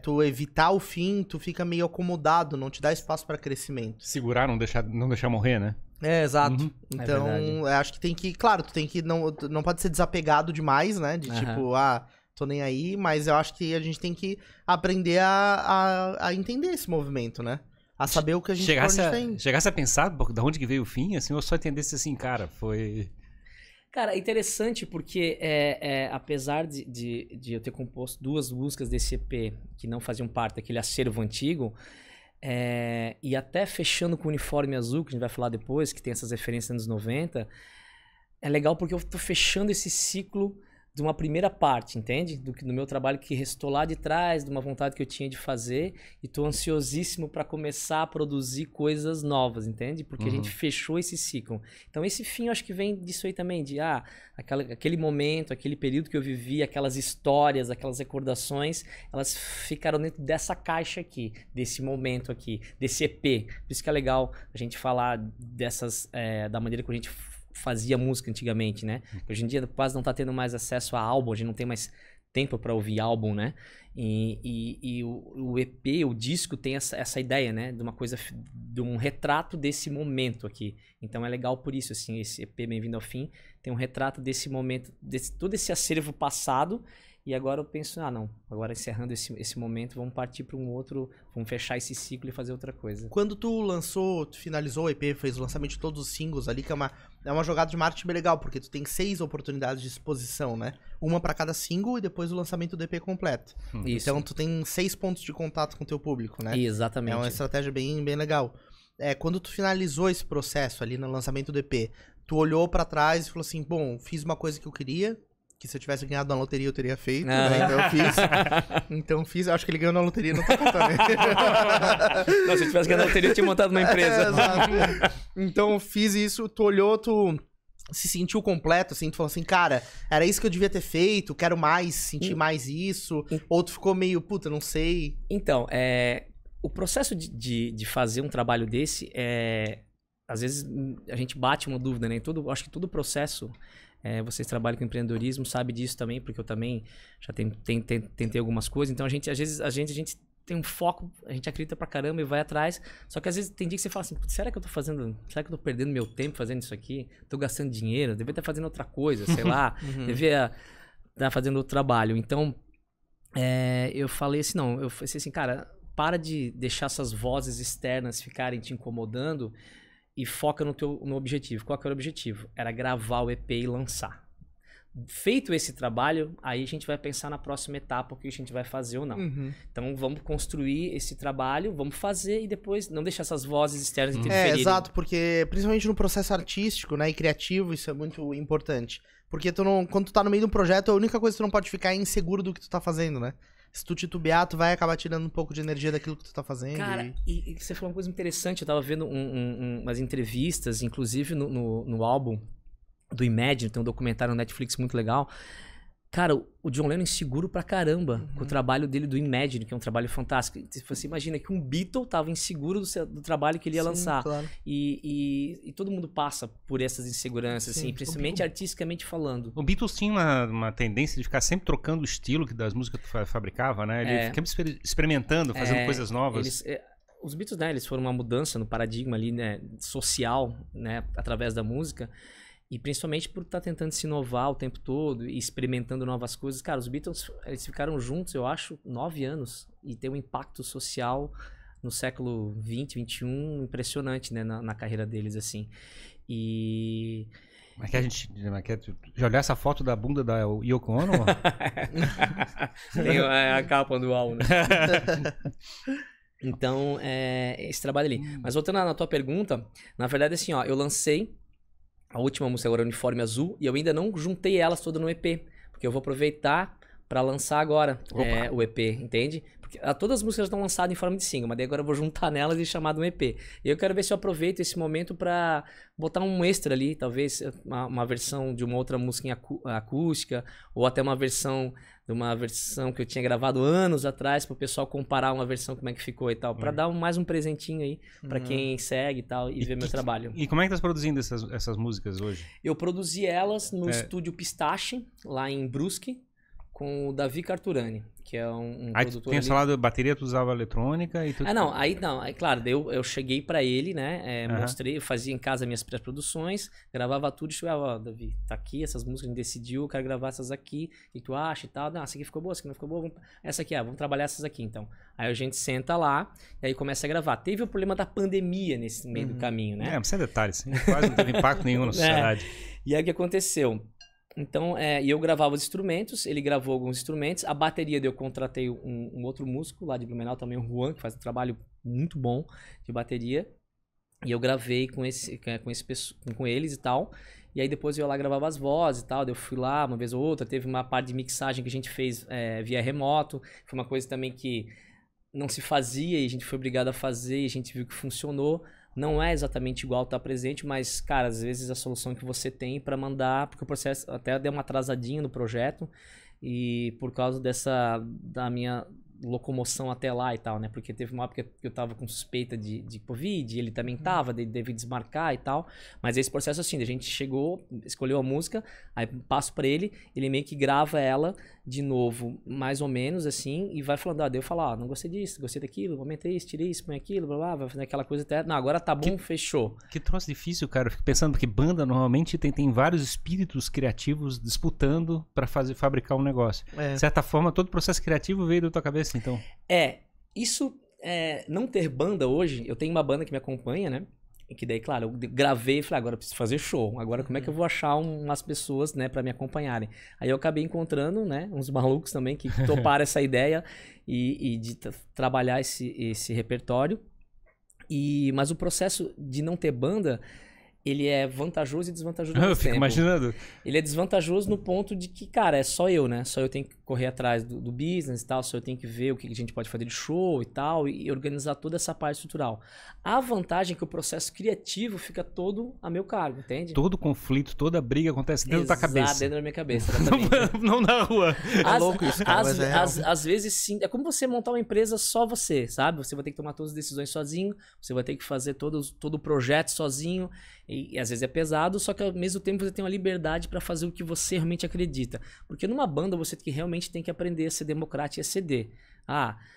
Tu evitar o fim, tu fica meio acomodado, não te dá espaço pra crescimento. Segurar, não deixar morrer, né? Exato. Uhum. Então, acho que tem que... Claro, tu tem que... Não pode ser desapegado demais, né? De tipo, tô nem aí. Mas eu acho que a gente tem que aprender a entender esse movimento, né? A saber o que a gente tem. Chegasse a pensar de onde que veio o fim, assim, ou só entendesse assim, cara, foi... Cara, é interessante porque apesar de eu ter composto 2 músicas desse EP que não faziam parte daquele acervo antigo, e até fechando com o Uniforme Azul, que a gente vai falar depois, que tem essas referências dos anos 90, é legal porque eu tô fechando esse ciclo de uma primeira parte, entende? Do meu trabalho que restou lá de trás, de uma vontade que eu tinha de fazer, e tô ansiosíssimo para começar a produzir coisas novas, entende? Porque a gente fechou esse ciclo. Então esse fim eu acho que vem disso aí também, de aquele momento, aquele período que eu vivi, aquelas histórias, aquelas recordações, elas ficaram dentro dessa caixa aqui, desse momento aqui, desse EP. Por isso que é legal a gente falar dessas, da maneira que a gente fazia música antigamente, né? Hoje em dia quase não tá tendo mais acesso a álbum, a gente não tem mais tempo para ouvir álbum, né? E o EP, o disco tem essa ideia, né? De uma coisa, de um retrato desse momento aqui. Então é legal por isso, assim, esse EP Bem-vindo ao Fim tem um retrato desse momento, todo esse acervo passado. E agora eu penso, não, agora encerrando esse momento, vamos partir para um outro, vamos fechar esse ciclo e fazer outra coisa. Quando tu finalizou o EP, fez o lançamento de todos os singles ali, que é uma jogada de marketing bem legal, porque tu tem 6 oportunidades de exposição, né? Uma para cada single e depois o lançamento do EP completo. Isso. Então tu tem 6 pontos de contato com o teu público, né? Exatamente. É uma estratégia bem legal. Quando tu finalizou esse processo ali no lançamento do EP, tu olhou para trás e falou assim, bom, fiz uma coisa que eu queria, que se eu tivesse ganhado na loteria eu teria feito, né? Então eu fiz. Acho que ele ganhou na loteria, não tá contando. Não, se eu tivesse ganhado na loteria eu tinha montado uma empresa. Exato. Então eu fiz isso, tu olhou, tu se sentiu completo, assim, tu falou assim, cara, era isso que eu devia ter feito, quero mais, sentir mais isso, ou tu ficou meio, puta, não sei. Então, o processo de fazer um trabalho desse, às vezes a gente bate uma dúvida, né? Acho que todo processo... vocês trabalham com empreendedorismo, sabe disso também, porque eu também já tentei algumas coisas. Então, às vezes a gente tem um foco, a gente acredita pra caramba e vai atrás. Só que às vezes tem dia que você fala assim, será que eu tô perdendo meu tempo fazendo isso aqui? Tô gastando dinheiro, devia estar fazendo outra coisa, sei lá. Devia estar fazendo outro trabalho. Então, eu falei assim, eu falei assim, cara, para de deixar essas vozes externas ficarem te incomodando e foca no objetivo. Qual que era o objetivo? Era gravar o EP e lançar. Feito esse trabalho, aí a gente vai pensar na próxima etapa, o que a gente vai fazer ou não. Então vamos construir esse trabalho, vamos fazer e depois não deixar essas vozes externas interferirem. Exato, porque principalmente no processo artístico, né, e criativo, isso é muito importante. Porque quando tu tá no meio de um projeto, a única coisa que tu não pode ficar é inseguro do que tu tá fazendo, né? Se tu titubear, tu vai acabar tirando um pouco de energia daquilo que tu tá fazendo. Cara, e você falou uma coisa interessante. Eu tava vendo umas entrevistas, inclusive no álbum do Imagine, tem um documentário no Netflix muito legal. Cara, o John Lennon é inseguro pra caramba com o trabalho dele do Imagine, que é um trabalho fantástico. Você imagina que um Beatle tava inseguro do trabalho que ele ia lançar. Claro. E todo mundo passa por essas inseguranças, assim, principalmente artisticamente falando. O Beatles tinha uma tendência de ficar sempre trocando o estilo das músicas que tu fabricava, né? Ele ficava experimentando, fazendo coisas novas. Os Beatles, né, eles foram uma mudança no paradigma ali, né, social, né, através da música. E principalmente por estar tentando se inovar o tempo todo e experimentando novas coisas. Cara, os Beatles, eles ficaram juntos, eu acho, 9 anos. E tem um impacto social no século 20, 21 impressionante, né, na carreira deles, assim. E... Mas que a gente já olhar essa foto da bunda da Yoko Ono? Tem a capa do álbum, né? Então, esse trabalho ali. Mas voltando na tua pergunta, na verdade, assim, ó, eu lancei a última música agora, Uniforme Azul, e eu ainda não juntei elas todas no EP, porque eu vou aproveitar pra lançar agora o EP, entende? Porque todas as músicas estão lançadas em forma de single, mas daí agora eu vou juntar nelas e chamar de um EP. E eu quero ver se eu aproveito esse momento pra botar um extra ali, talvez uma versão de uma outra música em acústica, ou até uma versão de uma versão que eu tinha gravado anos atrás, pro pessoal comparar uma versão como é que ficou e tal, pra dar mais um presentinho aí pra quem segue e tal, e ver meu trabalho. E como é que tá produzindo essas músicas hoje? Eu produzi elas no estúdio Pistache, lá em Brusque, com o Davi Carturani, que é um produtor tem falado de bateria, tu usava eletrônica e tudo. Aí claro, daí eu cheguei pra ele, né, mostrei, eu fazia em casa minhas pré-produções, gravava tudo e chegava, Davi, tá aqui, essas músicas a gente decidiu, eu quero gravar essas aqui, o que tu acha e tal, não, essa aqui ficou boa, essa aqui não ficou boa, essa aqui, vamos trabalhar essas aqui então. Aí a gente senta lá e aí começa a gravar. Teve o problema da pandemia nesse meio do caminho, né? Mas sem detalhes, quase não teve impacto nenhum na sociedade. E aí o que aconteceu? Então, e eu gravava os instrumentos, ele gravou alguns instrumentos, a bateria eu contratei um outro músico lá de Blumenau, também o Juan, que faz um trabalho muito bom de bateria, e eu gravei com eles e tal, E aí depois eu ia lá gravava as vozes e tal, daí eu fui lá uma vez ou outra, teve uma parte de mixagem que a gente fez via remoto, foi uma coisa também que não se fazia e a gente foi obrigado a fazer e a gente viu que funcionou. Não é exatamente igual estar presente, mas, cara, às vezes a solução que você tem para mandar, porque o processo até deu uma atrasadinha no projeto e por causa da minha locomoção até lá e tal, né? Porque teve uma época que eu tava com suspeita de Covid, ele também tava, deve desmarcar e tal. Mas esse processo assim, a gente chegou, escolheu a música, aí passo pra ele, ele meio que grava ela de novo, mais ou menos assim, e vai falando, daí eu falo, não gostei disso, gostei daquilo, aumentei isso, tirei isso, põe aquilo, blá blá, vai fazer aquela coisa até, não, agora tá bom, fechou. Que troço difícil, cara. Eu fico pensando, porque banda normalmente tem vários espíritos criativos disputando pra fabricar um negócio. De certa forma, todo o processo criativo veio da tua cabeça, então. Isso, não ter banda hoje, eu tenho uma banda que me acompanha, né? E que daí, claro, eu gravei e falei, agora eu preciso fazer show. Agora como é que eu vou achar umas pessoas, né, pra me acompanharem? Aí eu acabei encontrando, né, uns malucos também que toparam essa ideia e de trabalhar esse repertório. Mas o processo de não ter banda, ele é vantajoso e desvantajoso ao mesmo Eu fico tempo. imaginando. Ele é desvantajoso no ponto de que, cara, é só eu, né? Só eu tenho que correr atrás do business e tal, só eu tenho que ver o que a gente pode fazer de show e tal, e organizar toda essa parte estrutural. A vantagem é que o processo criativo fica todo a meu cargo, entende? Todo conflito, toda briga acontece dentro da cabeça. Dentro da minha cabeça, exatamente. Não na rua. É louco isso, cara, mas às vezes, sim. É como você montar uma empresa só você, sabe? Você vai ter que tomar todas as decisões sozinho, você vai ter que fazer todo o projeto sozinho, e às vezes é pesado, só que ao mesmo tempo você tem uma liberdade pra fazer o que você realmente acredita. Porque numa banda você realmente tem que aprender a ser democrático e a ceder.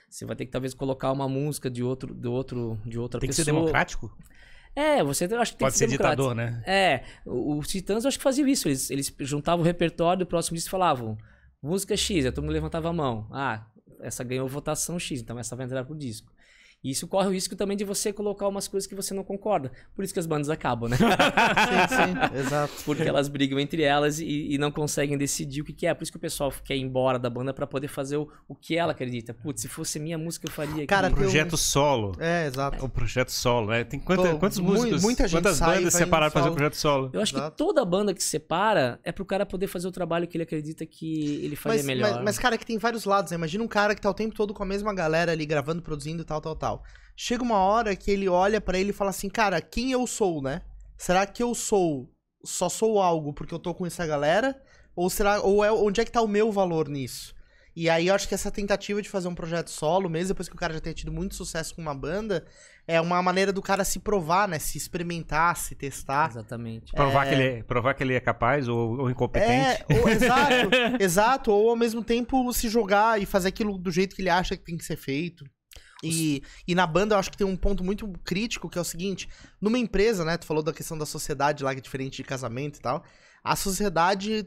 Você vai ter que talvez colocar uma música de outra pessoa. Tem que ser democrático? Você acho que tem Pode que ser ditador, né? Os Titãs eu acho que faziam isso. Eles juntavam o repertório do próximo disco e falavam música X, aí todo mundo levantava a mão. Essa ganhou votação X, então essa vai entrar pro disco. E isso corre o risco também de você colocar umas coisas que você não concorda. Por isso que as bandas acabam, né? Sim, exato. Porque elas brigam entre elas e não conseguem decidir o que é. Por isso que o pessoal quer ir embora da banda pra poder fazer o que ela acredita. Putz, se fosse minha música eu faria aquilo. Cara, projeto solo. Exato. O projeto solo, né? Tem quantos músicos, quantas bandas separaram pra fazer o projeto solo? Eu acho que toda banda que separa é pro cara poder fazer o trabalho que ele acredita que ele faria melhor. Mas, cara, que tem vários lados, né? Imagina um cara que tá o tempo todo com a mesma galera ali, gravando, produzindo, tal. Chega uma hora que ele olha pra ele e fala assim, cara, quem eu sou, né? Será que eu só sou algo porque eu tô com essa galera? Onde é que tá o meu valor nisso? E aí eu acho que essa tentativa de fazer um projeto solo, mesmo depois que o cara já tenha tido muito sucesso com uma banda, é uma maneira do cara se provar, né? Se experimentar, se testar. Exatamente. Provar que ele é capaz ou incompetente. Exato. Ou ao mesmo tempo se jogar e fazer aquilo do jeito que ele acha que tem que ser feito. E na banda eu acho que tem um ponto muito crítico, que é o seguinte, numa empresa, né, tu falou da questão da sociedade lá, que é diferente de casamento e tal, a sociedade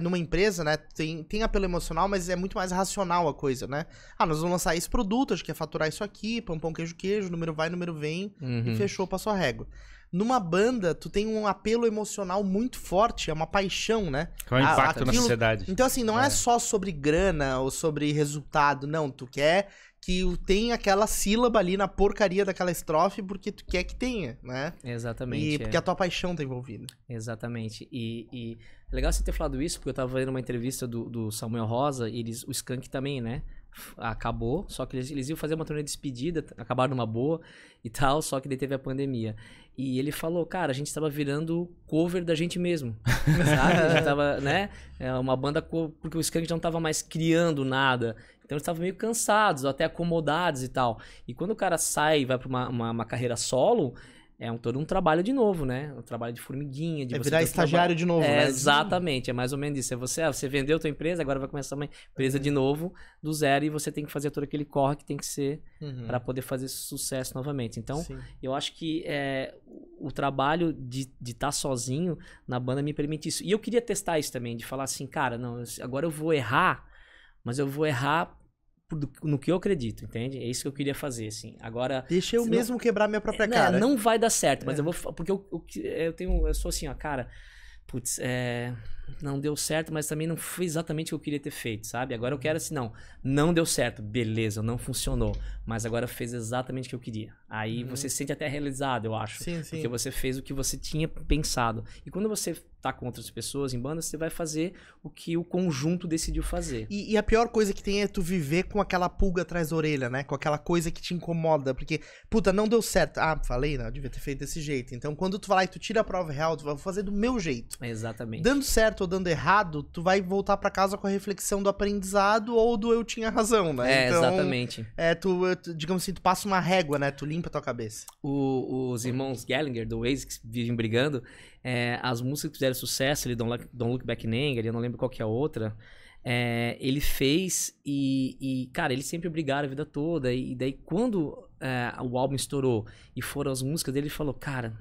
numa empresa, né, tem apelo emocional, mas é muito mais racional a coisa, né? Nós vamos lançar esse produto, a gente quer faturar isso aqui, pão, queijo, número vai, número vem, e fechou, passou a régua. Numa banda, tu tem um apelo emocional muito forte, é uma paixão, né? Qual é o impacto na sociedade? Então, assim, não é só sobre grana ou sobre resultado, não, tu quer que tenha aquela sílaba ali na porcaria daquela estrofe porque tu quer que tenha, né? Exatamente. E porque a tua paixão tá envolvida. Exatamente. E é legal você ter falado isso, porque eu tava vendo uma entrevista do Samuel Rosa, e o Skank também, né? Acabou, só que eles iam fazer uma turnê de despedida, acabaram numa boa e tal, só que daí teve a pandemia. E ele falou, cara, a gente tava virando cover da gente mesmo, sabe? A gente tava, né? Uma banda porque o Skank já não tava mais criando nada. Então eles estavam meio cansados, até acomodados e tal. E quando o cara sai e vai pra uma carreira solo, todo um trabalho de novo, né? Um trabalho de formiguinha. De você virar estagiário de novo, né? Exatamente, é mais ou menos isso. Você vendeu a tua empresa, agora vai começar uma empresa de novo, do zero, e você tem que fazer todo aquele corre que tem que ser para poder fazer sucesso novamente. Então, eu acho que o trabalho de estar sozinho na banda me permite isso. E eu queria testar isso também, de falar assim, cara, não, agora eu vou errar, mas eu vou errar no que eu acredito, entende? É isso que eu queria fazer, assim. Agora... Deixa eu mesmo quebrar minha própria cara. Não vai dar certo, mas eu vou... Porque eu sou assim, ó, cara... Putz, não deu certo, mas também não foi exatamente o que eu queria ter feito, sabe? Agora eu quero assim, não deu certo, beleza, não funcionou, mas agora fez exatamente o que eu queria. Aí você se sente até realizado, eu acho. Sim. Porque você fez o que você tinha pensado. E quando você tá com outras pessoas em banda, você vai fazer o que o conjunto decidiu fazer. E a pior coisa que tem é tu viver com aquela pulga atrás da orelha, né? Com aquela coisa que te incomoda, porque, puta, não deu certo. Ah, falei, não, eu devia ter feito desse jeito. Então, quando tu vai lá e tu tira a prova real, tu vai fazer do meu jeito. Exatamente. Dando certo ou dando errado, tu vai voltar pra casa com a reflexão do aprendizado ou do eu tinha razão, né? Então, exatamente. tu, digamos assim, tu passa uma régua, né? Tu limpa a tua cabeça. Os irmãos Gallagher, do Oasis, que vivem brigando, as músicas que fizeram sucesso, ele Don't Look Back in Anger, eu não lembro qual que é a outra, ele fez e, cara, eles sempre brigaram a vida toda, e daí quando o álbum estourou e foram as músicas dele, ele falou, cara,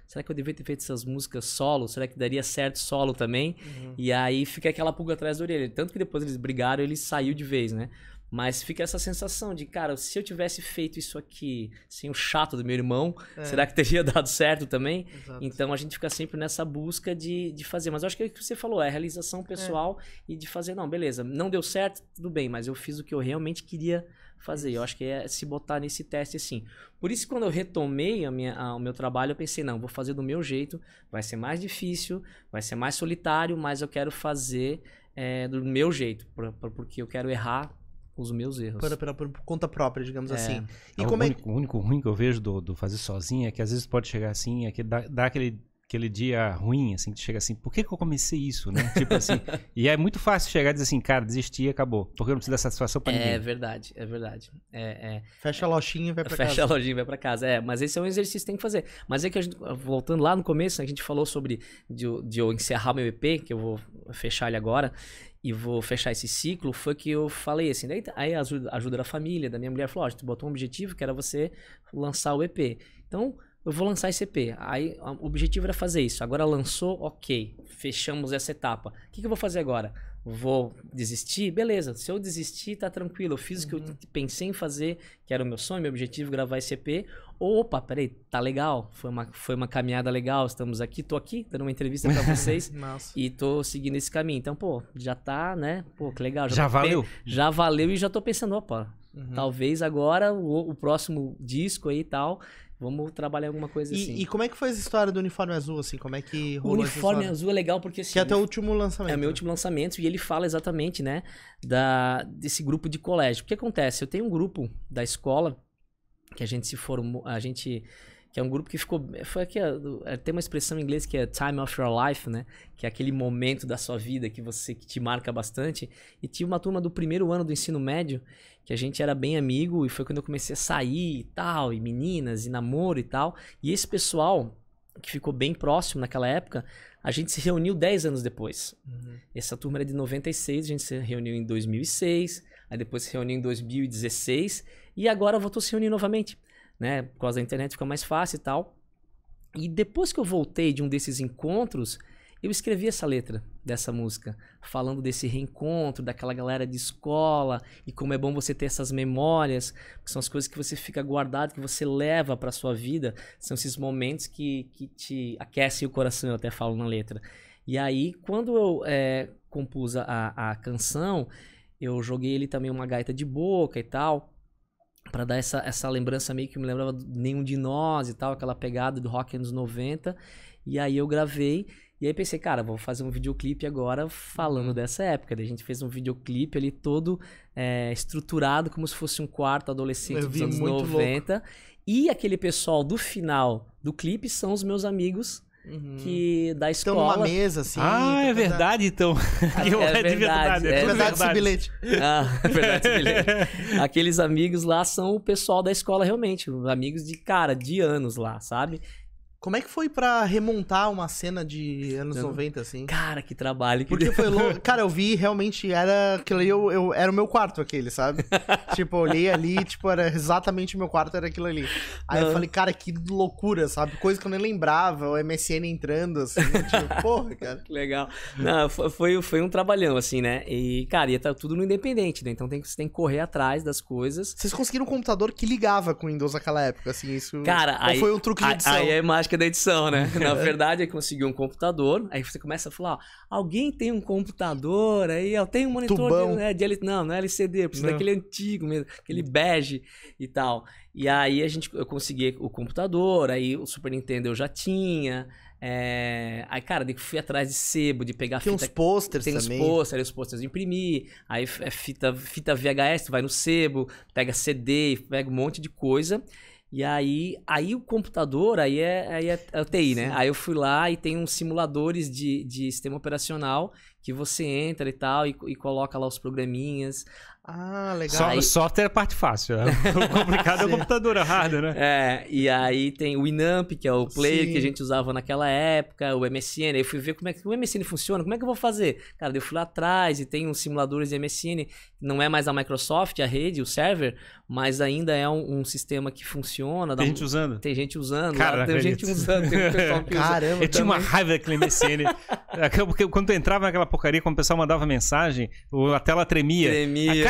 será que eu devia ter feito essas músicas solo? Será que daria certo solo também? E aí fica aquela pulga atrás da orelha, tanto que depois eles brigaram, ele saiu de vez, né? Mas fica essa sensação de, cara, se eu tivesse feito isso aqui sem o chato do meu irmão, será que teria dado certo também? Exato. Então a gente fica sempre nessa busca de fazer. Mas eu acho que é o que você falou, é a realização pessoal e de fazer, não, beleza, não deu certo, tudo bem, mas eu fiz o que eu realmente queria fazer. Eu acho que é se botar nesse teste assim. Por isso, quando eu retomei o meu trabalho, eu pensei, não, vou fazer do meu jeito, vai ser mais difícil, vai ser mais solitário, mas eu quero fazer do meu jeito, porque eu quero errar os meus erros. Por conta própria, digamos assim. E o único ruim que eu vejo do fazer sozinho é que às vezes pode chegar assim, é que dá aquele dia ruim, assim, que tu chega assim, por que eu comecei isso, né? Tipo assim, e é muito fácil chegar e dizer assim, cara, desisti e acabou, porque eu não preciso dar satisfação pra ninguém. É verdade. Fecha a lojinha e vai pra casa. Fecha a lojinha e vai pra casa. Mas esse é um exercício que tem que fazer. Mas é que a gente, voltando lá no começo, a gente falou sobre de eu encerrar meu EP, que eu vou fechar ele agora, e vou fechar esse ciclo, foi que eu falei assim, daí aí a ajuda da família, da minha mulher, falou, tu botou um objetivo que era você lançar o EP. Então, eu vou lançar esse EP. Aí, o objetivo era fazer isso. Agora lançou, ok. Fechamos essa etapa. O que eu vou fazer agora? Vou desistir? Beleza. Se eu desistir, tá tranquilo. Eu fiz o que eu pensei em fazer, que era o meu sonho, meu objetivo, gravar esse EP. Opa, peraí, tá legal. Foi uma caminhada legal. Estamos aqui, tô aqui, dando uma entrevista pra vocês. E tô seguindo esse caminho. Então, pô, já tá, né? Pô, que legal. Já valeu. Já valeu e já tô pensando, opa, talvez agora o próximo disco aí e tal... Vamos trabalhar alguma coisa assim. E como é que foi essa história do uniforme azul, assim? Como é que rolou? O uniforme azul é legal porque... Assim, que é teu último lançamento. É o meu último lançamento e ele fala exatamente, né? Desse grupo de colégio. O que acontece? Eu tenho um grupo da escola que a gente se formou... que é um grupo que ficou... tem uma expressão em inglês que é time of your life, né? Que é aquele momento da sua vida que te marca bastante. E tinha uma turma do primeiro ano do ensino médio que a gente era bem amigo e foi quando eu comecei a sair e tal, e meninas, e namoro e tal. E esse pessoal que ficou bem próximo naquela época, a gente se reuniu 10 anos depois. Essa turma era de 96, a gente se reuniu em 2006, aí depois se reuniu em 2016 e agora voltou a se reunir novamente. Né? Por causa da internet fica mais fácil e tal. E depois que eu voltei de um desses encontros, eu escrevi essa letra dessa música, falando desse reencontro, daquela galera de escola, e como é bom você ter essas memórias, que são as coisas que você fica guardado, que você leva pra sua vida, são esses momentos que te aquecem o coração, eu até falo na letra. E aí, quando eu compus a canção, eu joguei ele também uma gaita de boca e tal, pra dar essa lembrança meio que me lembrava Nenhum de Nós e tal, aquela pegada do rock anos 90. E aí eu gravei, e aí pensei, cara, vou fazer um videoclipe agora falando dessa época. Daí a gente fez um videoclipe ali todo estruturado como se fosse um quarto adolescente dos anos 90. Louco. E aquele pessoal do final do clipe são os meus amigos que da escola. Estão numa mesa, assim. Ah, é verdade, então. É verdade. É verdade esse bilhete. É verdade esse bilhete. Aqueles amigos lá são o pessoal da escola realmente. Amigos de anos lá, sabe? Como é que foi pra remontar uma cena de anos 90, assim? Cara, que trabalho. Porque foi louco. Cara, eu vi, realmente, era aquilo ali, era o meu quarto aquele, sabe? Tipo, eu olhei ali, tipo, era exatamente o meu quarto, era aquilo ali. Aí eu falei, cara, que loucura, sabe? Coisa que eu nem lembrava, o MSN entrando, assim, tipo, porra, cara. Que legal. Não, foi um trabalhão, assim, né? E, cara, ia estar tudo no independente, né? Então você tem que correr atrás das coisas. Vocês conseguiram um computador que ligava com o Windows naquela época, assim, isso... Cara, ou foi um truque de edição? Aí é mágica mágica da edição, né? Na verdade, é conseguir um computador, aí você começa a falar, ó, alguém tem um computador, aí eu tenho um monitor não é LCD, eu preciso daquele antigo mesmo, aquele bege e tal. E aí eu consegui o computador, aí o Super Nintendo eu já tinha. Aí, cara, eu fui atrás de sebo, de pegar tem fita. Tem uns posters também. Tem os posters de imprimir. Aí fita VHS, tu vai no sebo, pega CD, pega um monte de coisa. E aí o computador, aí é a TI, né? Aí eu fui lá e tem uns simuladores de sistema operacional que você entra e tal e coloca lá os programinhas. Ah, legal. Software é a parte fácil. O complicado é o computador, a hardware, né? E aí tem o Winamp, que é o player que a gente usava naquela época, o MSN. Aí eu fui ver como é que o MSN funciona, como é que eu vou fazer? Cara, eu fui lá atrás e tem uns simuladores de MSN. Não é mais a Microsoft, a rede, o server, mas ainda é um sistema que funciona. Tem gente usando? Tem gente usando. Cara, tem gente usando, tem um pessoal que Caramba, usa. Eu tinha uma raiva daquele MSN. Porque quando tu entrava naquela porcaria, quando o pessoal mandava mensagem, a tela tremia.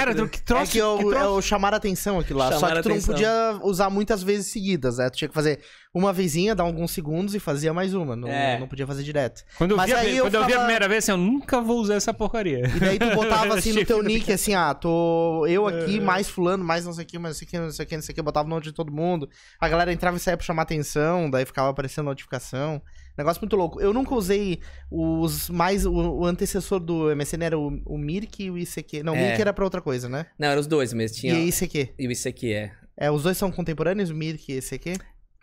Cara, que troço, é o chamar a atenção aqui lá. Só que tu não podia usar muitas vezes seguidas, né? Tu tinha que fazer uma vezinha, dar alguns segundos e fazia mais uma. Não podia fazer direto. Quando eu vi a primeira vez, assim, eu nunca vou usar essa porcaria. E daí tu botava assim no teu nick, assim, tô eu aqui, mais fulano, mais não sei o que, mais não sei o que, botava o nome de todo mundo. A galera entrava e saía pra chamar atenção, daí ficava aparecendo notificação. Negócio muito louco. Eu nunca usei o antecessor do MSN era o Mirk e o ICQ. Não, o Mirk era pra outra coisa, né? Não, eram os dois mesmo. Tinha... E ICQ? E o ICQ, os dois são contemporâneos, o Mirk e o ICQ?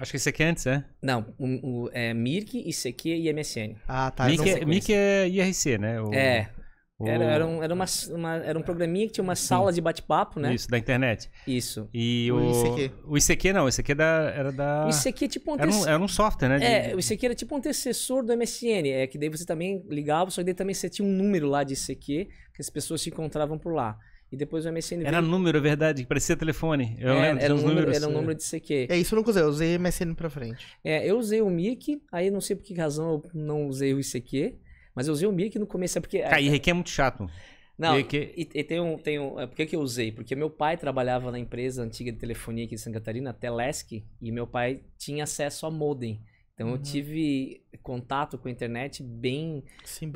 Acho que ICQ antes, é? Não, é Mirk, ICQ e MSN. Ah, tá. Mirk é IRC, né? Era um programinha que tinha uma sala de bate-papo, né? Isso, da internet. Isso. E o ICQ? O ICQ não, o ICQ era da... O ICQ é tipo era um software, né? O ICQ era tipo um antecessor do MSN. Que daí você também ligava, só que daí também você tinha um número lá de ICQ que as pessoas se encontravam por lá. E depois o MSN Era número, é verdade, que parecia telefone. Eu lembro era dos números. Era um número de ICQ. Isso eu nunca usei, eu usei MSN pra frente. Eu usei o Mirk, aí não sei por que razão eu não usei o ICQ, mas eu usei o Mirk no começo, porque... IRQ é muito chato. Não, e por que eu usei? Porque meu pai trabalhava na empresa antiga de telefonia aqui de Santa Catarina, a Telesc, e meu pai tinha acesso a modem. Então eu tive contato com a internet bem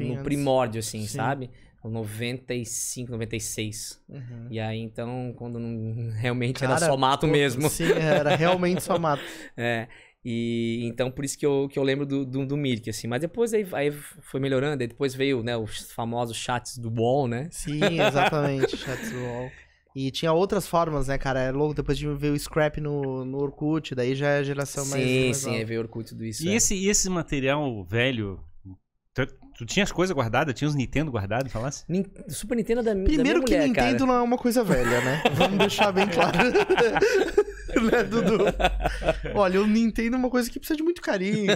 no primórdio, assim, sabe? 95, 96. E aí, então, quando realmente era só mato mesmo. Sim, era realmente só mato. E então, por isso que eu lembro do Mirk, assim. Mas depois aí foi melhorando, aí depois veio, né, os famosos chats do UOL, né? Sim, exatamente, chats do UOL. E tinha outras formas, né, cara? Logo depois de ver o Scrap no Orkut, daí já é a geração mais... Sim, aí veio o Orkut tudo isso. E esse material velho... Tu tinha as coisas guardadas? Tinha os Nintendo guardados, falasse? Super Nintendo é da minha Primeiro mulher, que Nintendo cara. não é uma coisa velha, né? Vamos deixar bem claro. Né, Dudu? Olha, o Nintendo é uma coisa que precisa de muito carinho.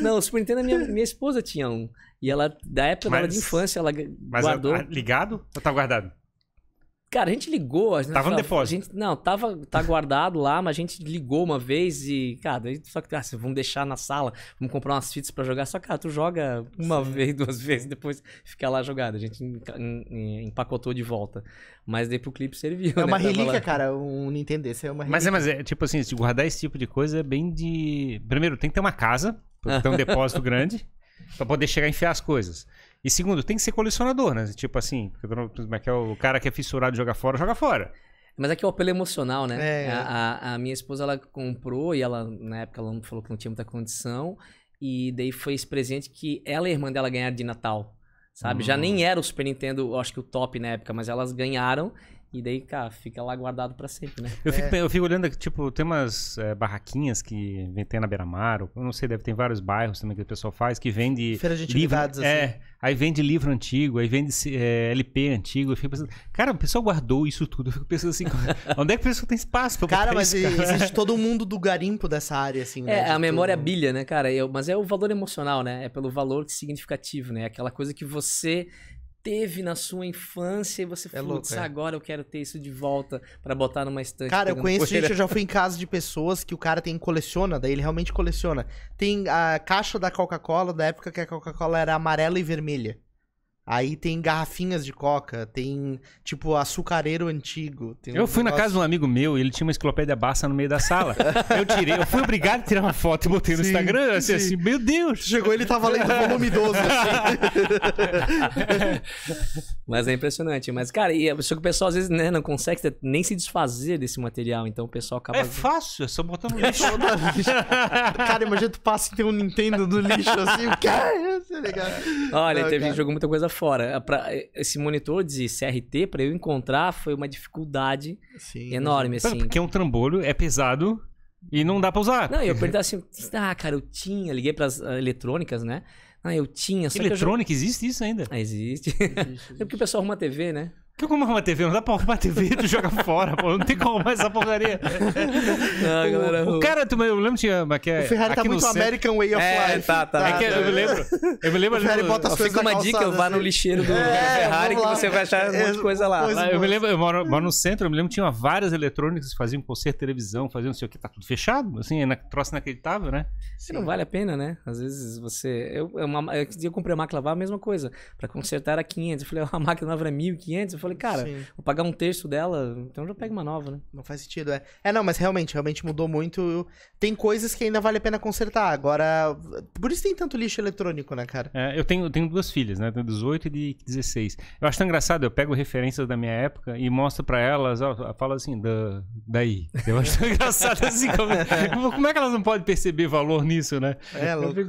Não, o Super Nintendo, minha esposa tinha um. E ela, da época dela de infância, ela guardou. Mas ligado ou tá guardado? Cara, a gente ligou. Tava no depósito. Tá guardado lá, mas a gente ligou uma vez e, cara, só que vamos deixar na sala, vamos comprar umas fitas pra jogar. Só que, cara, tu joga uma vez, 2 vezes, depois fica lá jogado. A gente empacotou de volta. Mas daí pro clipe serviu, É uma relíquia, cara, um Nintendo desse é uma relíquia. Mas é tipo assim, se guardar esse tipo de coisa é bem de... Primeiro, tem que ter uma casa, pra ter um depósito grande, pra poder chegar e enfiar as coisas. E segundo, tem que ser colecionador, né? Tipo assim, o cara que é fissurado de jogar fora, joga fora. Mas é que o apelo emocional, né? A minha esposa, ela comprou e ela, na época, ela falou que não tinha muita condição. E daí foi esse presente que ela e a irmã dela ganharam de Natal, sabe? Já nem era o Super Nintendo, eu acho que o top na época, mas elas ganharam. E daí, cara, fica lá guardado pra sempre, né? Eu fico olhando, tipo, tem umas barraquinhas que tem na Beira-Mar, eu não sei, deve ter vários bairros também que o pessoal faz, que vende... Feira de antiguidades, assim. Aí vende livro antigo, aí vende LP antigo, eu fico pensando, cara, o pessoal guardou isso tudo, eu fico pensando assim, onde é que o pessoal tem espaço pra cara, mas isso, cara? Existe todo mundo do garimpo dessa área, assim, né? A memória bilha, né, cara? Mas é o valor emocional, né? É pelo valor significativo, né? Aquela coisa que você... teve na sua infância e você falou, agora eu quero ter isso de volta pra botar numa estante. Cara, eu conheço gente, eu já fui em casa de pessoas que o cara coleciona, daí ele realmente coleciona. Tem a caixa da Coca-Cola, da época que a Coca-Cola era amarela e vermelha. Aí tem garrafinhas de coca, tem, tipo, açucareiro antigo. Tem eu fui na casa de um amigo meu e ele tinha uma enciclopédia Barça no meio da sala. Eu fui obrigado a tirar uma foto e botei no Instagram, assim, meu Deus! Chegou, ele tava lendo o volume 12, assim. Mas é impressionante. Mas, cara, só que o pessoal às vezes, né, não consegue nem se desfazer desse material, então o pessoal acaba... É fácil, é só botar no lixo. Cara, imagina tu passa e tem um Nintendo do lixo, assim, o que é isso? Olha, teve gente jogou muita coisa fora. Esse monitor de CRT, pra eu encontrar, foi uma dificuldade enorme, assim. Porque é um trambolho, é pesado e não dá pra usar. Não, eu perguntei assim, cara, eu tinha, liguei pras eletrônicas, né? Eu tinha, só eletrônica, existe isso ainda? Existe. É porque o pessoal arruma TV, né? Que como arrumar TV? Não dá pra arrumar TV e tu joga fora, pô. Não tem como arrumar essa porcaria. Não, galera, o cara, eu lembro que o Ferrari tá muito American Way of Life. Tá. Eu me lembro o Ferrari bota as coisas fica uma dica, vá no lixeiro do Ferrari que você vai achar um monte de coisa lá. Eu me lembro, eu moro no centro, eu me lembro que tinha várias eletrônicas que faziam concerto de televisão, faziam não sei o que, tá tudo fechado, assim, troço inacreditável, né? Não vale a pena, né? Às vezes você... Eu comprei uma máquina lavar, a mesma coisa. Pra consertar era 500. Eu falei, a máquina nova era 1.500. Eu falei, cara, vou pagar um terço dela, então já pega uma nova, né? Não faz sentido, não, mas realmente mudou muito. Tem coisas que ainda vale a pena consertar. Agora, por isso tem tanto lixo eletrônico, né, cara? Eu tenho duas filhas, né? Tenho 18 e de 16. Eu acho tão engraçado, eu pego referências da minha época e mostro pra elas, falo assim, daí. Eu acho tão engraçado assim, como é que elas não podem perceber valor nisso, né? Louco,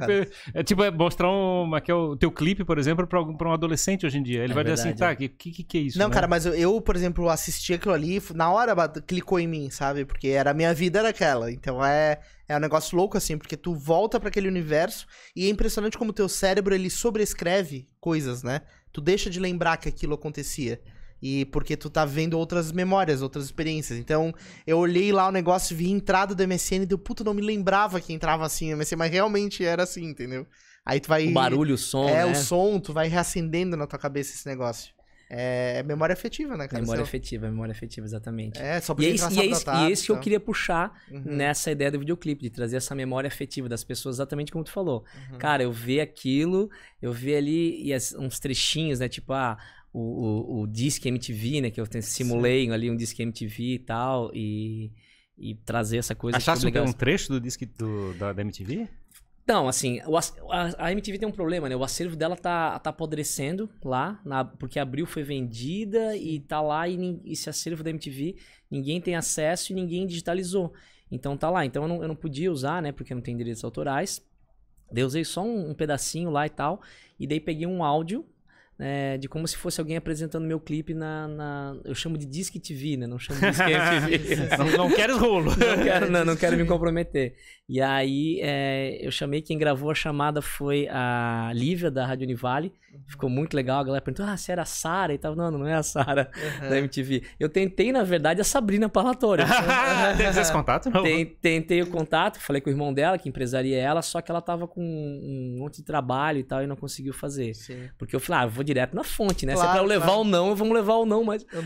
é tipo, mostrar o teu clipe, por exemplo, pra um adolescente hoje em dia. Ele vai dizer assim, tá, que é isso? Não, né? cara, mas eu, por exemplo, assisti aquilo ali, na hora clicou em mim, sabe? Porque a minha vida era aquela. Então é um negócio louco, assim, porque tu volta pra aquele universo e é impressionante como o teu cérebro, ele sobrescreve coisas, né? Tu deixa de lembrar que aquilo acontecia. E porque tu tá vendo outras memórias, outras experiências. Então, eu olhei lá o negócio, vi a entrada do MSN e deu, puta, não me lembrava que entrava assim no MSN, mas realmente era assim, entendeu? Aí tu vai... O barulho, o som, né? O som, tu vai reacendendo na tua cabeça esse negócio. É memória afetiva, né, cara? Memória afetiva, exatamente. Só porque e esse que eu queria puxar nessa ideia do videoclipe, de trazer essa memória afetiva das pessoas, exatamente como tu falou. Cara, eu ver aquilo, eu ver ali uns trechinhos, né, tipo, o Disque MTV, né, que eu simulei ali um Disque MTV e tal, e trazer essa coisa. Achasse um trecho do Disque da MTV? Não, assim, a MTV tem um problema, né? O acervo dela tá apodrecendo lá, porque Abril foi vendida e tá lá, e esse acervo da MTV, ninguém tem acesso e ninguém digitalizou. Então tá lá. Então eu não podia usar, né? Porque não tem direitos autorais. Daí eu usei só um pedacinho lá e tal. E daí peguei um áudio, de como se fosse alguém apresentando meu clipe eu chamo de Disque TV, né? Não chamo de Disque MTV. Não quero rolo. Não quero me comprometer. E aí, eu chamei, quem gravou a chamada foi a Lívia, da Rádio Univale. Ficou muito legal, a galera perguntou, se era a Sara e tal. Não é a Sara da MTV. Eu tentei, na verdade, a Sabrina Parlatório. Tem esse contato? Não. Tentei o contato, falei com o irmão dela, que empresaria ela, só que ela tava com um monte de trabalho e tal, e não conseguiu fazer. Sim. Porque eu falei, eu vou direto na fonte, né? Claro, se é pra eu levar o não, vamos levar o não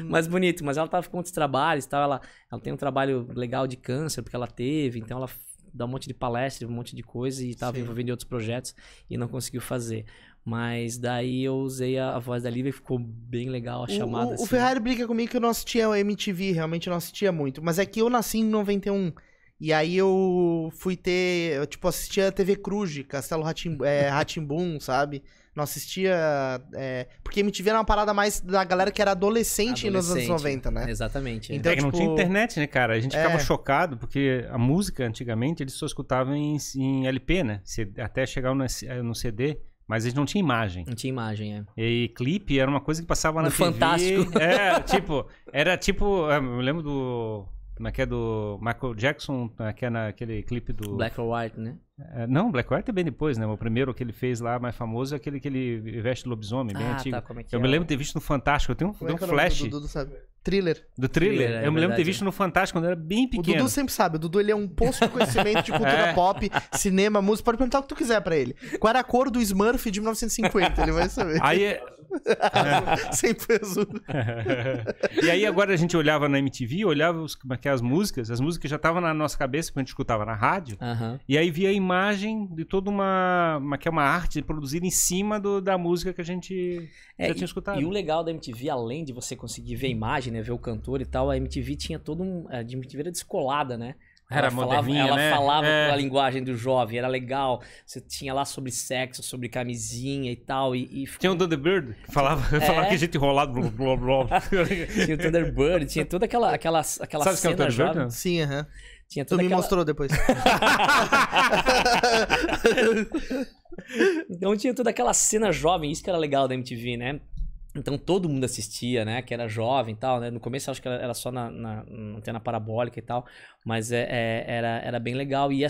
mais bonito. Mas ela tava com outros trabalhos e tal, ela tem um trabalho legal de câncer, porque ela teve, então ela dá um monte de palestra, um monte de coisa, e tava envolvendo em outros projetos e não conseguiu fazer. Mas daí eu usei a voz da Lívia e ficou bem legal a chamada. O Ferrari brinca comigo que eu não assistia a MTV, realmente não assistia muito. Mas é que eu nasci em 91. E aí eu fui eu assistia a TV Cruz, Castelo Rá-Tim-Bum, sabe? Não assistia... porque MTV era uma parada mais da galera que era adolescente nos anos 90, né? Exatamente. Então, não tinha internet, né, cara? A gente ficava chocado, porque a música, antigamente, eles só escutavam em LP, né? Até chegar no CD... Mas eles não tinham imagem. Não tinha imagem, E clipe era uma coisa que passava na TV. Fantástico. Era tipo... Eu lembro do... Como é que é do Michael Jackson, que é naquele clipe do... Black or White, né? Não, Black or White é bem depois, né? O primeiro que ele fez lá, mais famoso, é aquele que ele veste lobisomem, bem antigo. Tá, como é que eu me lembro de ter visto no Fantástico, eu tenho um flash. Do Dudu, sabe? Thriller. Do Thriller. Eu me lembro de ter visto no Fantástico quando eu era bem pequeno. O Dudu sempre sabe, o Dudu ele é um poço de conhecimento de cultura pop, cinema, música, pode perguntar o que tu quiser pra ele. Qual era a cor do Smurf de 1950, ele vai saber. Sem peso. E aí agora a gente olhava na MTV, olhava as músicas já estavam na nossa cabeça, quando a gente escutava na rádio, e aí via a imagem de toda uma arte produzida em cima da música que a gente já tinha escutado. E o legal da MTV, além de você conseguir ver a imagem, né, ver o cantor e tal, a MTV tinha todo a MTV era descolada, né? Ela falava a linguagem do jovem, era legal. Você tinha lá sobre sexo, sobre camisinha e tal. Tinha o Thunderbird, que falava que a gente enrolado. Blá, blá, blá. Tinha o Thunderbird, tinha toda aquela Sabe cena que é o jovem. Sim, aham. Tinha Tu me mostrou depois. Então tinha toda aquela cena jovem, isso que era legal da MTV, né? Então todo mundo assistia, né? Que era jovem e tal, né? No começo eu acho que era só na antena parabólica e tal, mas era bem legal. E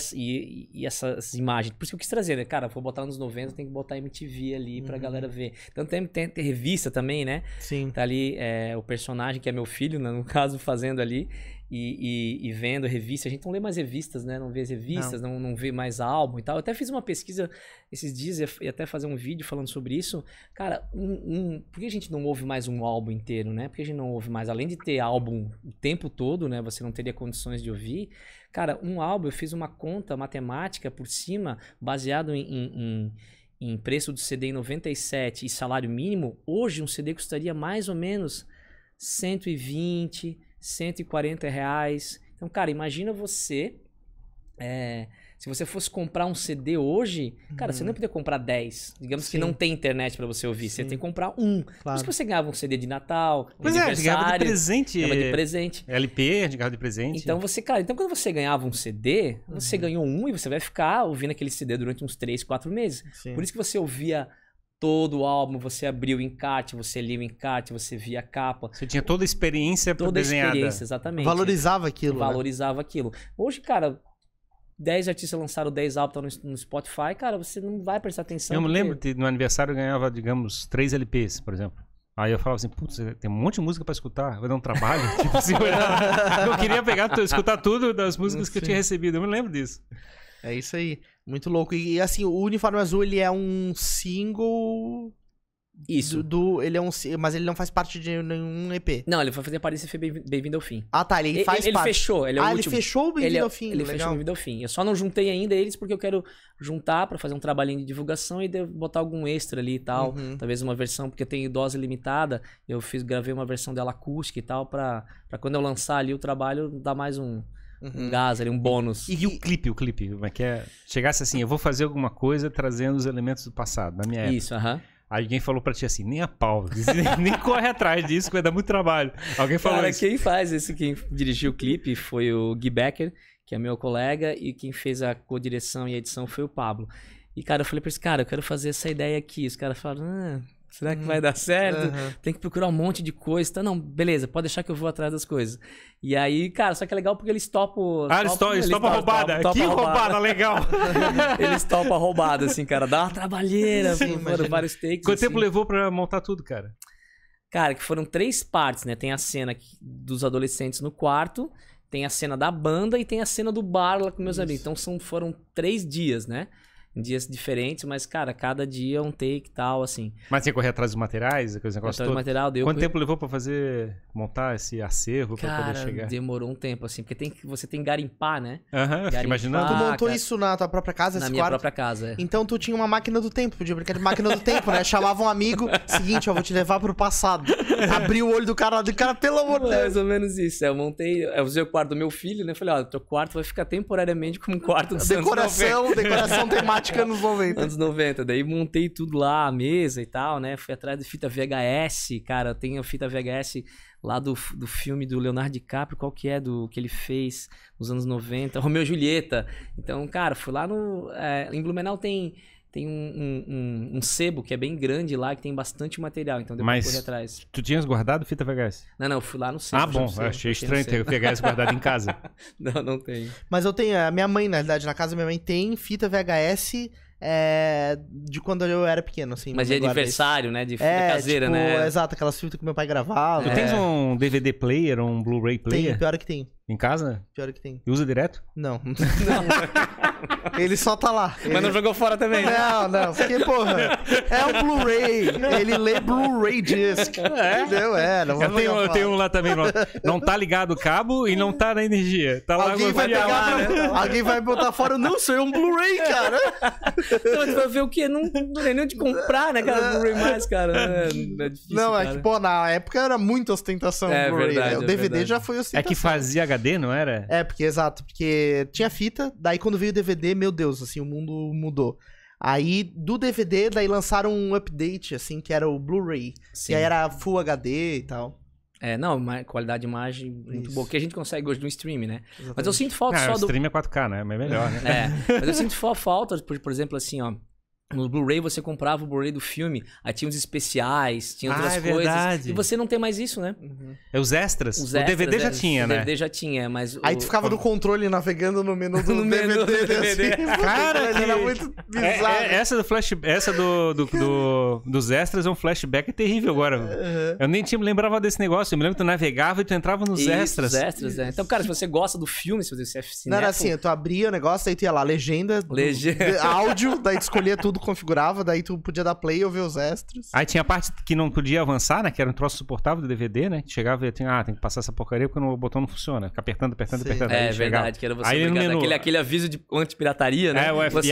essas imagens, por isso que eu quis trazer, né? Cara, vou botar nos 90, tem que botar MTV ali pra galera ver. Então tem revista também, né? Sim. Tá ali o personagem, que é meu filho, né? No caso, fazendo ali. E vendo revista, a gente não lê mais revistas, né? Não vê as revistas, não vê mais álbum e tal. Eu até fiz uma pesquisa esses dias, ia até fazer um vídeo falando sobre isso. Cara, por que a gente não ouve mais um álbum inteiro, né? Por que a gente não ouve mais? Além de ter álbum o tempo todo, né? Você não teria condições de ouvir. Cara, um álbum, eu fiz uma conta matemática por cima, baseado em preço do CD em 97 e salário mínimo. Hoje um CD custaria mais ou menos 120, 140 reais. Então, cara, imagina você... se você fosse comprar um CD hoje, cara, você não ia poder comprar 10. Digamos que não tem internet pra você ouvir. Você tem que comprar um. Claro. Por isso que você ganhava um CD de Natal, de aniversário. Ganhava de presente. Ganhava de presente. LP, ganhava de presente. Então, quando você ganhava um CD, você ganhou um e você vai ficar ouvindo aquele CD durante uns 3, 4 meses. Sim. Por isso que você ouvia todo o álbum, você abria o encarte, você lia o encarte, você via a capa. Você tinha toda a experiência desenhada. Toda a experiência, exatamente. Valorizava aquilo. Valorizava aquilo. Hoje, cara, 10 artistas lançaram 10 álbuns no Spotify, cara, você não vai prestar atenção. Eu me lembro que no aniversário eu ganhava, digamos, 3 LPs, por exemplo. Aí eu falava assim, putz, tem um monte de música pra escutar, vai dar um trabalho. Tipo assim, eu queria escutar tudo das músicas que eu tinha recebido, eu me lembro disso. É isso aí, muito louco. E assim, o Uniforme Azul, ele é um single... Isso. Mas ele não faz parte de nenhum EP. Não, ele vai fazer parte desse Bem-vindo ao Fim. Ah, tá, ele faz parte. Ele fechou, ele é o último. Ele fechou o Bem-vindo ao Fim, Ele fechou o Bem-vindo ao Fim. Eu só não juntei ainda eles porque eu quero juntar pra fazer um trabalhinho de divulgação e botar algum extra ali e tal. Talvez uma versão, porque eu tenho dose limitada. Eu gravei uma versão dela acústica e tal, pra quando eu lançar ali o trabalho, dar mais um gás ali, um bônus. E o clipe, como é que é? Chegasse assim, eu vou fazer alguma coisa trazendo os elementos do passado, da minha época. Isso, Aí alguém falou pra ti assim, nem a pau, nem corre atrás disso, que vai dar muito trabalho. Alguém falou Cara, isso. quem dirigiu o clipe foi o Gui Becker, que é meu colega, e quem fez a co-direção e a edição foi o Pablo. E, cara, eu falei pra esse cara, eu quero fazer essa ideia aqui. Os caras falaram, será que vai dar certo? Tem que procurar um monte de coisa. Tá? Não, beleza, pode deixar que eu vou atrás das coisas. E aí, cara, só que é legal porque eles topam... Eles topam a roubada. Que roubada legal. Eles topam a roubada, assim, cara. Dá uma trabalheira, foram vários takes. Quanto tempo levou pra montar tudo, cara? Cara, que foram 3 partes, né? Tem a cena dos adolescentes no quarto, tem a cena da banda e tem a cena do bar lá com meus amigos. Então foram 3 dias, né? Em dias diferentes, mas, cara, cada dia um take e tal, assim. Mas você correr atrás dos materiais, aqueles negócios todos? Material, Quanto tempo levou pra montar esse acervo pra poder chegar? Demorou um tempo, assim, porque você tem que garimpar, né? Fica imaginando. Tu montou isso na tua própria casa, esse quarto? Na minha própria casa, Então tu tinha uma máquina do tempo, podia brincar de máquina do tempo, né? Chamava um amigo, seguinte, eu vou te levar pro passado. Abriu o olho do cara, pelo amor de Deus. Mais ou menos isso, eu usei o quarto do meu filho, né? Falei, teu quarto vai ficar temporariamente como um quarto dos decoração temática anos 90. Anos 90. Daí montei tudo lá, a mesa e tal, né? Fui atrás de fita VHS, cara. Eu tenho a fita VHS lá do filme do Leonardo DiCaprio, qual que é que ele fez nos anos 90, Romeu e Julieta. Então, cara, fui lá em Blumenau tem um sebo que é bem grande lá, que tem bastante material, então depois correr atrás. Tu tinhas guardado fita VHS? Não, eu fui lá no sebo. Bom, achei estranho ter VHS guardado em casa. Não tenho. Mas eu tenho, a minha mãe, na verdade, na casa da minha mãe tem fita VHS de quando eu era pequeno, assim. Mas de aniversário, né? De fita caseira, né? Exato, aquelas fitas que meu pai gravava. Tu tens um DVD player, um Blu-ray player? Tem, pior que tem. Em casa? Pior que tem. E usa direto? Não. Ele só tá lá. Mas não jogou fora também, né? Não. Porque, porra, é um Blu-ray. Ele lê Blu-ray disc. Entendeu? Não Eu tenho um lá também. Não tá ligado o cabo e não tá na energia. Tá lá alguém vai pegar lá, né? Alguém vai botar fora. Não, isso aí é um Blu-ray, cara. Então, tu vai ver o quê? Não tem nem onde comprar, né, cara? Blu-ray mais, cara. É difícil, não, cara. é que, pô, na época era muita ostentação o Blu-ray. Verdade, O DVD verdade. já foi ostentação. É que fazia HD, não era? Exato, porque tinha fita, daí quando veio o DVD, meu Deus, assim, o mundo mudou. Aí, do DVD, daí lançaram um update, assim, que era o Blu-ray. Sim. E aí era Full HD e tal. Qualidade de imagem muito boa, que a gente consegue hoje no stream, né? Exatamente. Mas eu sinto falta só o do... stream é 4K, né? Mas é melhor, né? Mas eu sinto falta, por exemplo, assim, ó. No Blu-ray você comprava o Blu-ray do filme, aí tinha uns especiais, tinha outras coisas. Verdade. E você não tem mais isso, né? É os extras? Os o DVD extras, já tinha, né? O DVD já tinha, mas... Aí tu ficava no controle navegando no menu do No DVD. menu do DVD. Assim, Cara, era muito bizarro. Essa do flash, essa dos extras é um flashback terrível agora. Eu nem lembrava desse negócio. Eu me lembro que tu navegava e tu entrava nos extras. Os extras, é. Então, cara, se você gosta do filme, se você é cinéfilo... Não, era assim, tu abria o negócio, aí tu ia lá, legenda, áudio, daí tu escolhia tudo, configurava, daí tu podia dar play ou ver os extras. Aí tinha a parte que não podia avançar, né? Que era um troço suportável do DVD, né? Que chegava e tinha, tem que passar essa porcaria porque o botão não funciona. Fica apertando. É verdade, que era você obrigado. Aquele aviso de anti-pirataria, né? O FBI,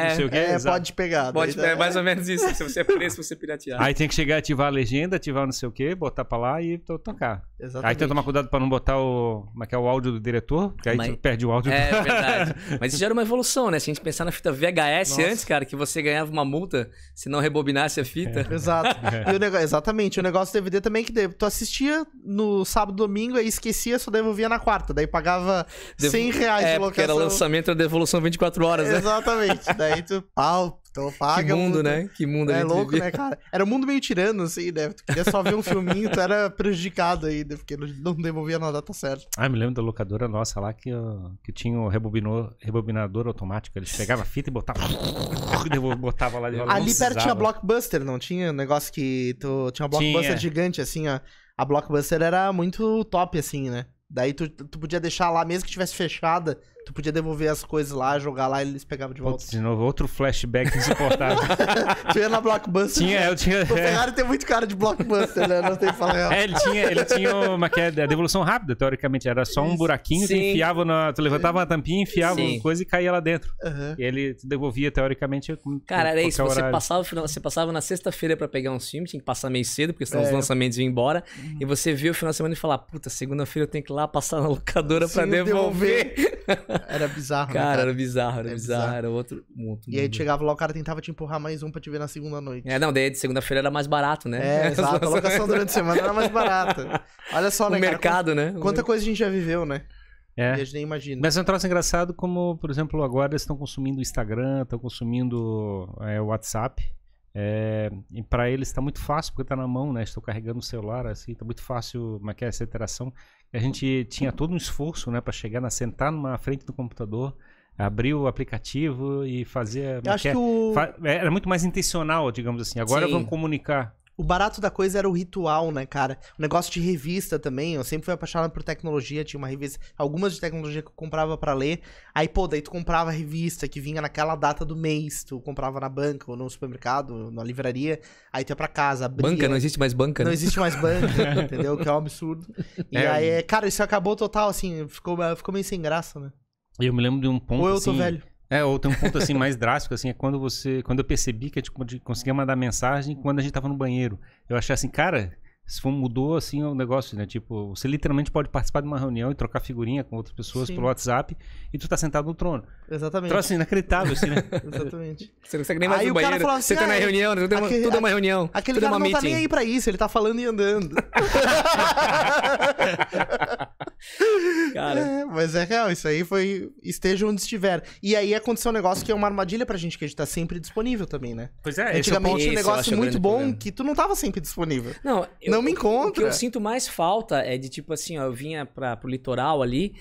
não sei o quê. Pode pegar. É mais ou menos isso. Se você é preso, você piratear. Aí tem que chegar, ativar a legenda, ativar não sei o quê, botar pra lá e tocar. Exatamente. Aí tem que tomar cuidado pra não botar o áudio do diretor, porque aí tu perde o áudio. É verdade. Mas isso já era uma evolução, né? Se a gente pensar na fita VHS antes, cara, que você ganhava uma multa se não rebobinasse a fita. Exato. E exatamente. O negócio do DVD também que tu assistia no sábado, domingo, aí esquecia, só devolvia na quarta. Daí pagava R$100 de locação. Porque era lançamento da devolução 24 horas, né? Exatamente. Daí tu, então paga. Que mundo, né? Que mundo a gente louco, vivia. né, cara? Era um mundo meio tirano, assim, né? Tu queria só ver um filminho, tu era prejudicado ainda, porque não devolvia na data certa. Me lembro da locadora nossa lá que tinha o rebobinador automático. Eles pegavam a fita e botavam botava lá de volta. Ali perto tinha Blockbuster, não tinha? Um negócio que tinha um Blockbuster gigante, assim, ó. A Blockbuster era muito top, assim, né? Daí tu podia deixar lá, mesmo que tivesse fechada, tu podia devolver as coisas lá, jogar lá e eles pegavam de volta. Putz, de novo, outro flashback insuportável. Tu ia na Blockbuster. Eu tinha. O Ferrari tem muito cara de Blockbuster, né? Não tem que falar real. Ele tinha uma a devolução rápida, teoricamente. Era só um buraquinho, tu enfiava tu levantava uma tampinha, enfiava uma coisa e caía lá dentro. E ele devolvia, teoricamente. Cara, era isso. Você passava na sexta-feira pra pegar uns filmes, tinha que passar meio cedo, porque senão os lançamentos iam embora. E você via o final de semana e falava, puta, segunda-feira eu tenho que ir lá passar na locadora pra devolver. Era bizarro, cara, né, era bizarro, era outro E aí tu chegava lá, o cara tentava te empurrar mais um pra te ver na segunda noite. Daí de segunda-feira era mais barato, né? Exato, a locação durante a semana era mais barata. Olha só, né, cara? O mercado, né? Quanta coisa a gente já viveu, né? E a gente nem imagina. Mas é um troço engraçado como, por exemplo, agora eles estão consumindo o Instagram, estão consumindo o WhatsApp. E pra eles tá muito fácil, porque tá na mão, né? Estou carregando o celular, assim, tá muito fácil essa interação. A gente tinha todo um esforço, né, pra chegar, sentar numa frente do computador, abrir o aplicativo e fazer... Eu acho que era muito mais intencional, digamos assim. Agora vamos comunicar. O barato da coisa era o ritual, né, cara? O negócio de revista também. Eu sempre fui apaixonado por tecnologia. Tinha uma revista, algumas de tecnologia que eu comprava pra ler. Aí, daí tu comprava a revista que vinha naquela data do mês. Tu comprava na banca ou no supermercado, na livraria. Aí tu ia pra casa, abria. Banca? Não existe mais banca, né? Não existe mais banca, entendeu? Que é um absurdo. E aí, cara, isso acabou total, assim. Ficou meio sem graça, né? E eu me lembro de um ponto, ou eu tô velho. Ou tem um ponto assim mais drástico, assim, é quando eu percebi que a gente conseguia mandar mensagem quando a gente tava no banheiro. Eu achei assim, cara, mudou assim o negócio, né? Tipo, você literalmente pode participar de uma reunião e trocar figurinha com outras pessoas pelo WhatsApp e tu tá sentado no trono. Exatamente. Troço assim, inacreditável, assim, né? Exatamente. Você não consegue nem mais ir no banheiro. Assim, você tá na reunião, tudo é uma reunião. Aquele tudo cara é uma não tá nem aí pra isso, ele tá falando e andando. Cara. Mas é real, isso aí esteja onde estiver. E aí aconteceu um negócio que é uma armadilha pra gente, que a gente tá sempre disponível também, né? Pois é, antigamente tinha um negócio muito bom problema. Que tu não tava sempre disponível. Não me encontra. O que eu sinto mais falta é de tipo assim, ó, eu vinha pro litoral ali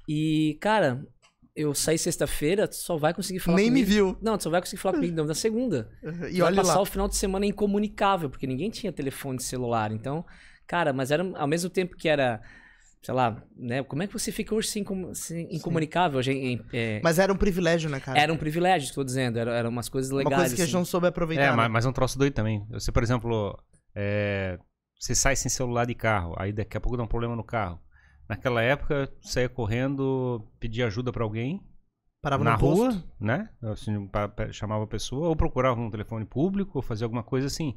e, cara, eu saí sexta-feira, tu só vai conseguir falar comigo. Nem me viu. Não, tu só vai conseguir falar comigo na segunda. E olha vai passar lá. o final de semana incomunicável, porque ninguém tinha telefone celular. Então, cara, mas era ao mesmo tempo que era sei lá, né? Como é que você fica hoje incomunicável? Mas era um privilégio, né, cara? Era um privilégio, estou dizendo. Eram umas coisas legais. Uma coisa que a gente não soube aproveitar. Mas um troço doido também. Você, por exemplo, você sai sem celular de carro, aí daqui a pouco dá um problema no carro. Naquela época, saía correndo, pedia ajuda pra alguém. Parava na no rua, posto. né? Assim, chamava a pessoa, ou procurava um telefone público, ou fazia alguma coisa assim.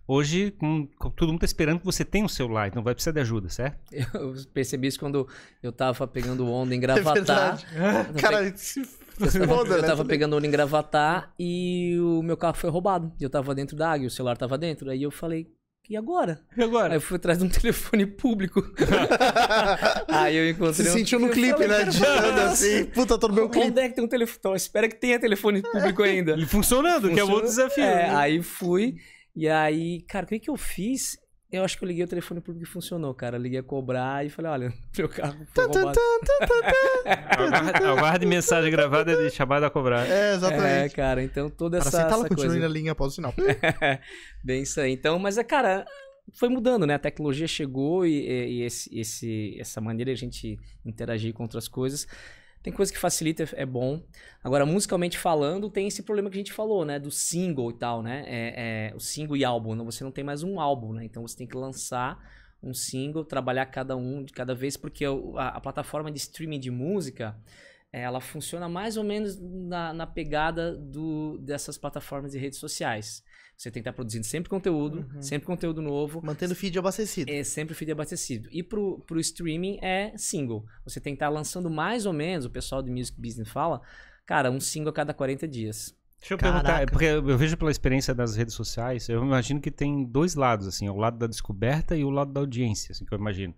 Hoje, todo mundo tá esperando que você tenha um celular, então vai precisar de ajuda, certo? Eu percebi isso quando eu tava pegando onda em Gravatar. Cara, eu tava pegando onda em Gravatar e o meu carro foi roubado. Eu tava dentro da água, o celular tava dentro. Aí eu falei, e agora? E agora? Aí eu fui atrás de um telefone público. Aí eu encontrei. Se sentiu no clipe, né? Digitando assim. Puta, tô no meu clipe. Onde é que tem um telefone? Então, espera que tenha telefone público ainda. E funcionando, que é o outro desafio. É, né? aí fui. E aí, cara, o que eu fiz? Eu acho que eu liguei o telefone público e funcionou, cara. Eu liguei a cobrar e falei, olha, meu carro foi roubado. Aguarde mensagem gravada de chamada a cobrar. É, exatamente. É, cara, então toda Para essa aceitar, ela coisa. continua na linha após o sinal. Bem isso aí. Então, mas cara, foi mudando, né? A tecnologia chegou e essa maneira de a gente interagir com outras coisas. Tem coisa que facilita, é bom. Agora, musicalmente falando, tem esse problema que a gente falou, né? Do single e tal, né? O single e álbum. Você não tem mais um álbum, né? Então, você tem que lançar um single, trabalhar cada um de cada vez, porque a plataforma de streaming de música, ela funciona mais ou menos na pegada dessas plataformas de redes sociais. Você tem que estar produzindo sempre conteúdo novo. Mantendo o feed abastecido. É sempre o feed abastecido. E pro streaming é single. Você tem que estar lançando mais ou menos, o pessoal do Music Business fala, cara, um single a cada 40 dias. Deixa eu perguntar, porque eu vejo pela experiência das redes sociais, eu imagino que tem dois lados, assim, o lado da descoberta e o lado da audiência, assim, que eu imagino.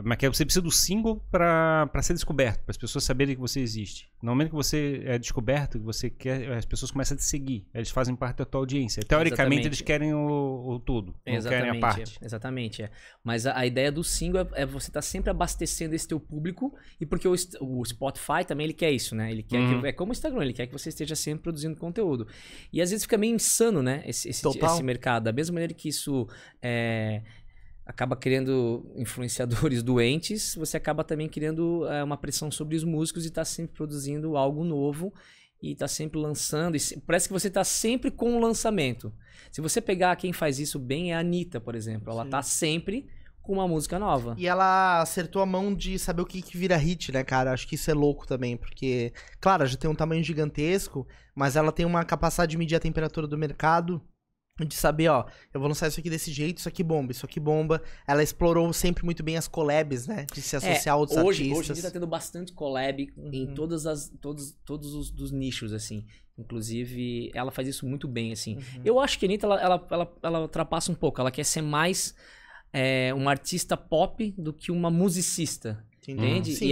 Mas que você precisa do single para ser descoberto, para as pessoas saberem que você existe. No momento que você é descoberto, que você quer, as pessoas começam a te seguir. Eles fazem parte da tua audiência. Teoricamente, eles querem o tudo, não querem a parte. Exatamente, Mas a ideia do single é você estar sempre abastecendo esse teu público, e porque o Spotify também ele quer isso, né? Ele quer que, é como o Instagram, ele quer que você esteja sempre produzindo conteúdo. E às vezes fica meio insano, né? Esse mercado. Da mesma maneira que isso acaba criando influenciadores doentes, você acaba também criando uma pressão sobre os músicos e está sempre produzindo algo novo e está sempre lançando. Parece que você está sempre com o lançamento. Se você pegar quem faz isso bem é a Anitta, por exemplo. Ela está sempre com uma música nova. E ela acertou a mão de saber o que vira hit, né, cara? Acho que isso é louco também, porque, claro, já tem um tamanho gigantesco, mas ela tem uma capacidade de medir a temperatura do mercado, de saber, ó, eu vou lançar isso aqui desse jeito, isso aqui bomba. Ela explorou sempre muito bem as collabs, né? De se associar a outros artistas. Hoje em dia tá tendo bastante collab em todos os nichos, assim. Inclusive, ela faz isso muito bem, assim. Eu acho que a Anitta, ela ultrapassa um pouco. Ela quer ser mais uma artista pop do que uma musicista. Entende? Sim,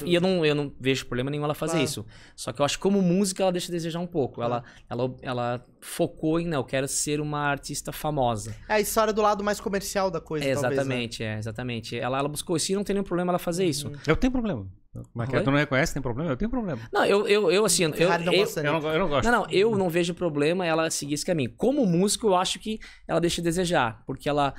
e eu não vejo problema nenhum ela fazer isso. Só que eu acho que como música ela deixa a desejar um pouco. Ela focou em, eu quero ser uma artista famosa. É a história do lado mais comercial da coisa, exatamente, talvez, né? Exatamente. Ela buscou isso e não tem nenhum problema ela fazer isso. Eu tenho problema. Mas tu não reconhece, tem problema? Eu tenho problema. Não, eu assim... Eu não gosto. Não, eu não vejo problema ela seguir esse caminho. Como músico, eu acho que ela deixa a desejar. Porque ela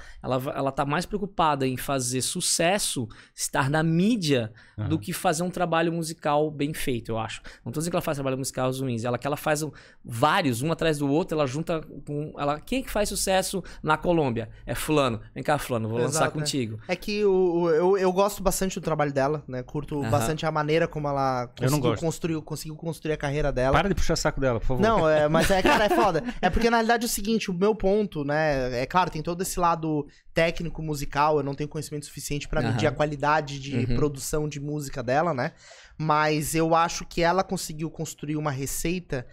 tá mais preocupada em fazer sucesso, estar na mídia, do que fazer um trabalho musical bem feito, eu acho. Não tô dizendo que ela faz trabalho musical ruins. Que ela faz vários, um atrás do outro, ela junta com... Quem é que faz sucesso na Colômbia? É fulano. Vem cá, fulano, vou lançar contigo. É que eu gosto bastante do trabalho dela, né? Curto bastante a maneira como ela conseguiu construir a carreira dela. Para de puxar saco dela, por favor. Não, mas cara, é foda. É porque na realidade é o seguinte, o meu ponto, né? É claro, tem todo esse lado técnico musical, eu não tenho conhecimento suficiente pra medir a qualidade de produção de música dela, né? Mas eu acho que ela conseguiu construir uma receita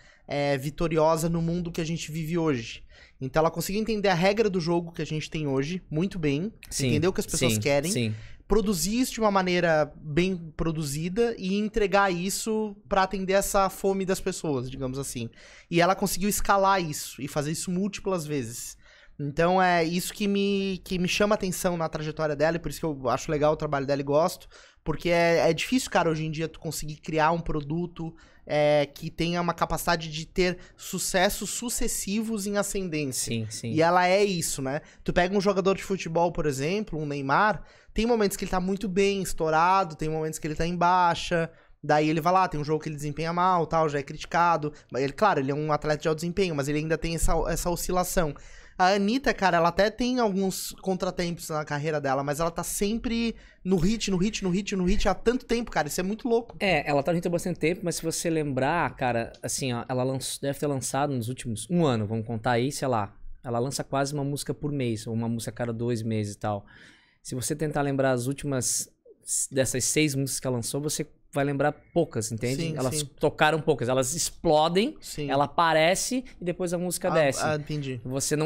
vitoriosa no mundo que a gente vive hoje. Então ela conseguiu entender a regra do jogo que a gente tem hoje muito bem, entender o que as pessoas querem, produzir isso de uma maneira bem produzida e entregar isso pra atender essa fome das pessoas, digamos assim. E ela conseguiu escalar isso e fazer isso múltiplas vezes. Então é isso que me chama atenção na trajetória dela, e por isso que eu acho legal o trabalho dela e gosto, porque é difícil, cara, hoje em dia tu conseguir criar um produto que tenha uma capacidade de ter sucessos sucessivos em ascendência. Sim, sim. E ela é isso, né? Tu pega um jogador de futebol, por exemplo, um Neymar, tem momentos que ele tá muito bem, estourado, tem momentos que ele tá em baixa, daí ele vai lá, tem um jogo que ele desempenha mal, tal, já é criticado. Ele, claro, ele é um atleta de alto desempenho, mas ele ainda tem essa oscilação. A Anitta, cara, ela até tem alguns contratempos na carreira dela, mas ela tá sempre no hit há tanto tempo, cara. Isso é muito louco. Ela tá junto há bastante tempo, mas se você lembrar, cara, assim, ó, ela deve ter lançado nos últimos 1 ano, vamos contar aí, sei lá. Ela lança quase uma música por mês, ou uma música a cada 2 meses e tal. Se você tentar lembrar as últimas dessas 6 músicas que ela lançou, você vai lembrar poucas, entende? Sim, elas sim. tocaram poucas, elas explodem, Sim. ela aparece e depois a música desce. Entendi. Você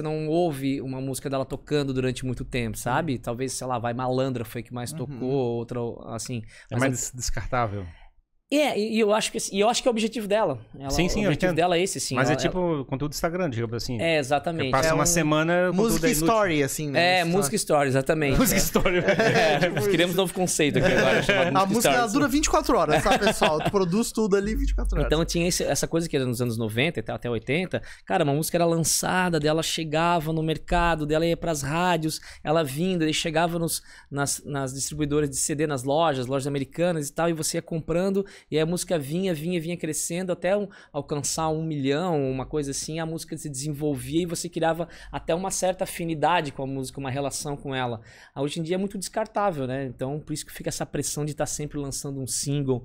não ouve uma música dela tocando durante muito tempo, sabe? Talvez, sei lá, Vai Malandra foi que mais tocou, outra, assim. É mais descartável. E eu acho que é o objetivo dela. Sim, o objetivo dela é esse, sim. Mas é tipo conteúdo do Instagram, digamos assim. Exatamente. Passa uma semana... Música story, assim, né? Música story, exatamente. Música story. Criamos um novo conceito aqui agora, chamado A música ela dura 24 horas, tá, pessoal? Tu produz tudo ali 24 horas. Então tinha essa coisa que era nos anos 90 e tal, até 80. Cara, uma música era lançada, dela chegava no mercado, dela ia pras rádios, ela vinda, e chegava nas distribuidoras de CD, nas lojas americanas e tal, e você ia comprando, e aí a música vinha crescendo até alcançar 1 milhão, uma coisa assim, a música se desenvolvia e você criava até uma certa afinidade com a música, uma relação com ela. Hoje em dia é muito descartável, né? Então, por isso que fica essa pressão de estar sempre lançando um single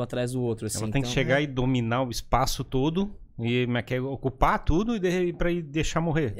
atrás do outro. Assim. Ela tem que chegar e dominar o espaço todo e quer ocupar tudo e pra deixar morrer.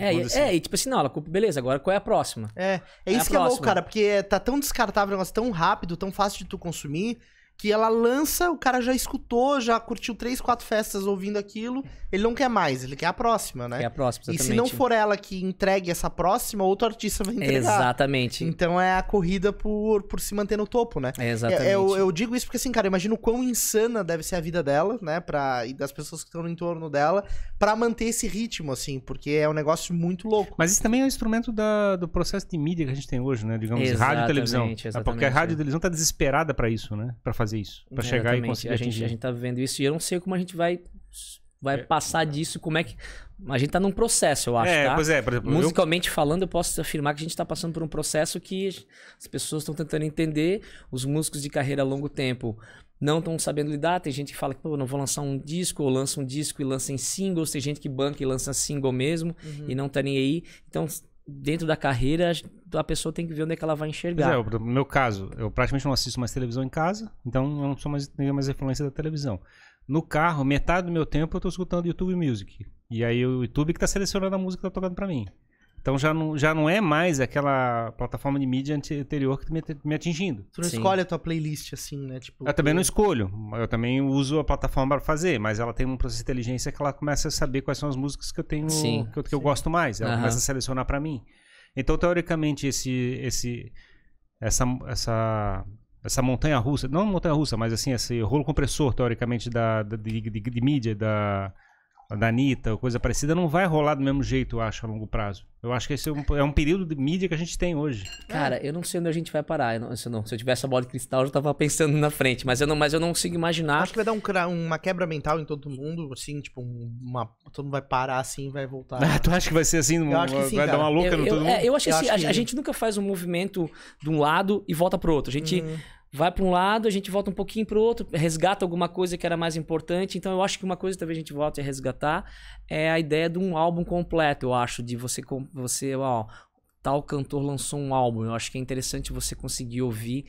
E tipo assim, não, ela ocupa, beleza, agora qual é a próxima? É isso que é louco, cara, porque tá tão descartável, um negócio tão rápido, tão fácil de tu consumir, que ela lança, o cara já escutou, já curtiu 3, 4 festas ouvindo aquilo, ele não quer mais, ele quer a próxima, né? Quer a próxima, exatamente. E se não for ela que entregue essa próxima, outro artista vai entregar. Exatamente. Então é a corrida por se manter no topo, né? Exatamente. Eu digo isso porque assim, cara, imagina o quão insana deve ser a vida dela, né? E das pessoas que estão no entorno dela, pra manter esse ritmo, assim, porque é um negócio muito louco. Mas isso também é um instrumento do processo de mídia que a gente tem hoje, né? Digamos, rádio e televisão. Porque a rádio e televisão tá desesperada pra isso, né? Pra fazer isso, pra chegar e conseguir atingir. A gente tá vivendo isso e eu não sei como a gente vai passar disso, como é que... A gente tá num processo, eu acho, tá? Pois é, por exemplo... Musicalmente falando, eu posso afirmar que a gente tá passando por um processo que as pessoas estão tentando entender, os músicos de carreira a longo tempo não estão sabendo lidar, tem gente que fala que, pô, não vou lançar um disco, ou lança um disco e lança em singles, tem gente que banca e lança single mesmo, e não tá nem aí. Então, dentro da carreira, a pessoa tem que ver onde é que ela vai enxergar. No meu caso, eu praticamente não assisto mais televisão em casa, então eu não sou tenho mais influência da televisão. No carro, metade do meu tempo eu tô escutando YouTube Music. E aí o YouTube que tá selecionando a música que tá tocando pra mim. Então já não é mais aquela plataforma de mídia anterior que tá me atingindo. Tu não escolhe a tua playlist assim, né? Tipo, eu também não escolho. Eu também uso a plataforma para fazer, mas ela tem um processo de inteligência que ela começa a saber quais são as músicas que eu tenho, que eu gosto mais. Ela começa a selecionar pra mim. Então, teoricamente, essa montanha-russa, não montanha-russa, mas assim, esse rolo compressor, teoricamente, de mídia, da Anitta, coisa parecida, não vai rolar do mesmo jeito, eu acho, a longo prazo. Eu acho que esse é um período de mídia que a gente tem hoje. Cara, eu não sei onde a gente vai parar. Se eu tivesse a bola de cristal, eu já tava pensando na frente, mas eu não consigo imaginar. Acho que vai dar uma quebra mental em todo mundo, assim, tipo, todo mundo vai parar assim e vai voltar. Tu acha que vai ser assim? Eu acho que sim, vai dar uma louca no todo mundo? Eu acho que assim, a gente nunca faz um movimento de um lado e volta pro outro. A gente vai para um lado, a gente volta um pouquinho pro outro, resgata alguma coisa que era mais importante. Então eu acho que uma coisa que talvez a gente volte a resgatar é a ideia de um álbum completo, eu acho, de você tal cantor lançou um álbum. Eu acho que é interessante você conseguir ouvir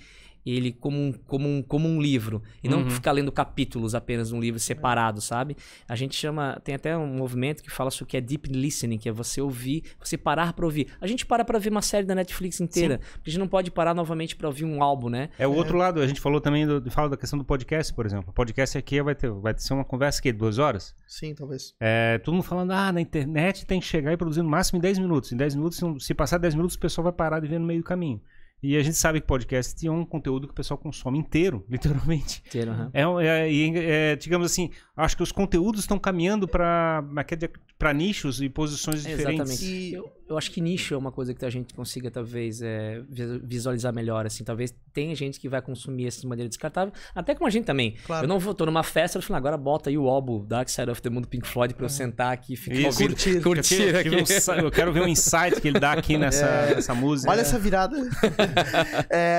ele como um livro. E não ficar lendo capítulos apenas de um livro separado, sabe? A gente chama... Tem até um movimento que fala sobre o que é deep listening, que é você ouvir, você parar pra ouvir. A gente para pra ver uma série da Netflix inteira, porque a gente não pode parar novamente pra ouvir um álbum, né? É o outro lado. A gente falou também fala da questão do podcast, por exemplo. O podcast aqui vai ser uma conversa que 2 horas? Sim, talvez. Todo mundo falando, na internet tem que chegar e produzir no máximo em 10 minutos. Em 10 minutos, se passar 10 minutos, o pessoal vai parar de ver no meio do caminho. E a gente sabe que podcast é um conteúdo que o pessoal consome inteiro, literalmente. Inteiro, digamos assim, acho que os conteúdos estão caminhando para nichos e posições diferentes. Exatamente. Eu acho que nicho é uma coisa que a gente consiga, talvez, visualizar melhor, assim. Talvez tenha gente que vai consumir isso de maneira descartável, até como a gente também. Claro. Eu não vou, tô numa festa, eu falo, agora bota aí o álbum Dark Side of the Moon do Pink Floyd pra eu sentar aqui e ficar ouvindo. Curtir aqui. Eu quero ver um insight que ele dá aqui nessa música. Olha essa virada.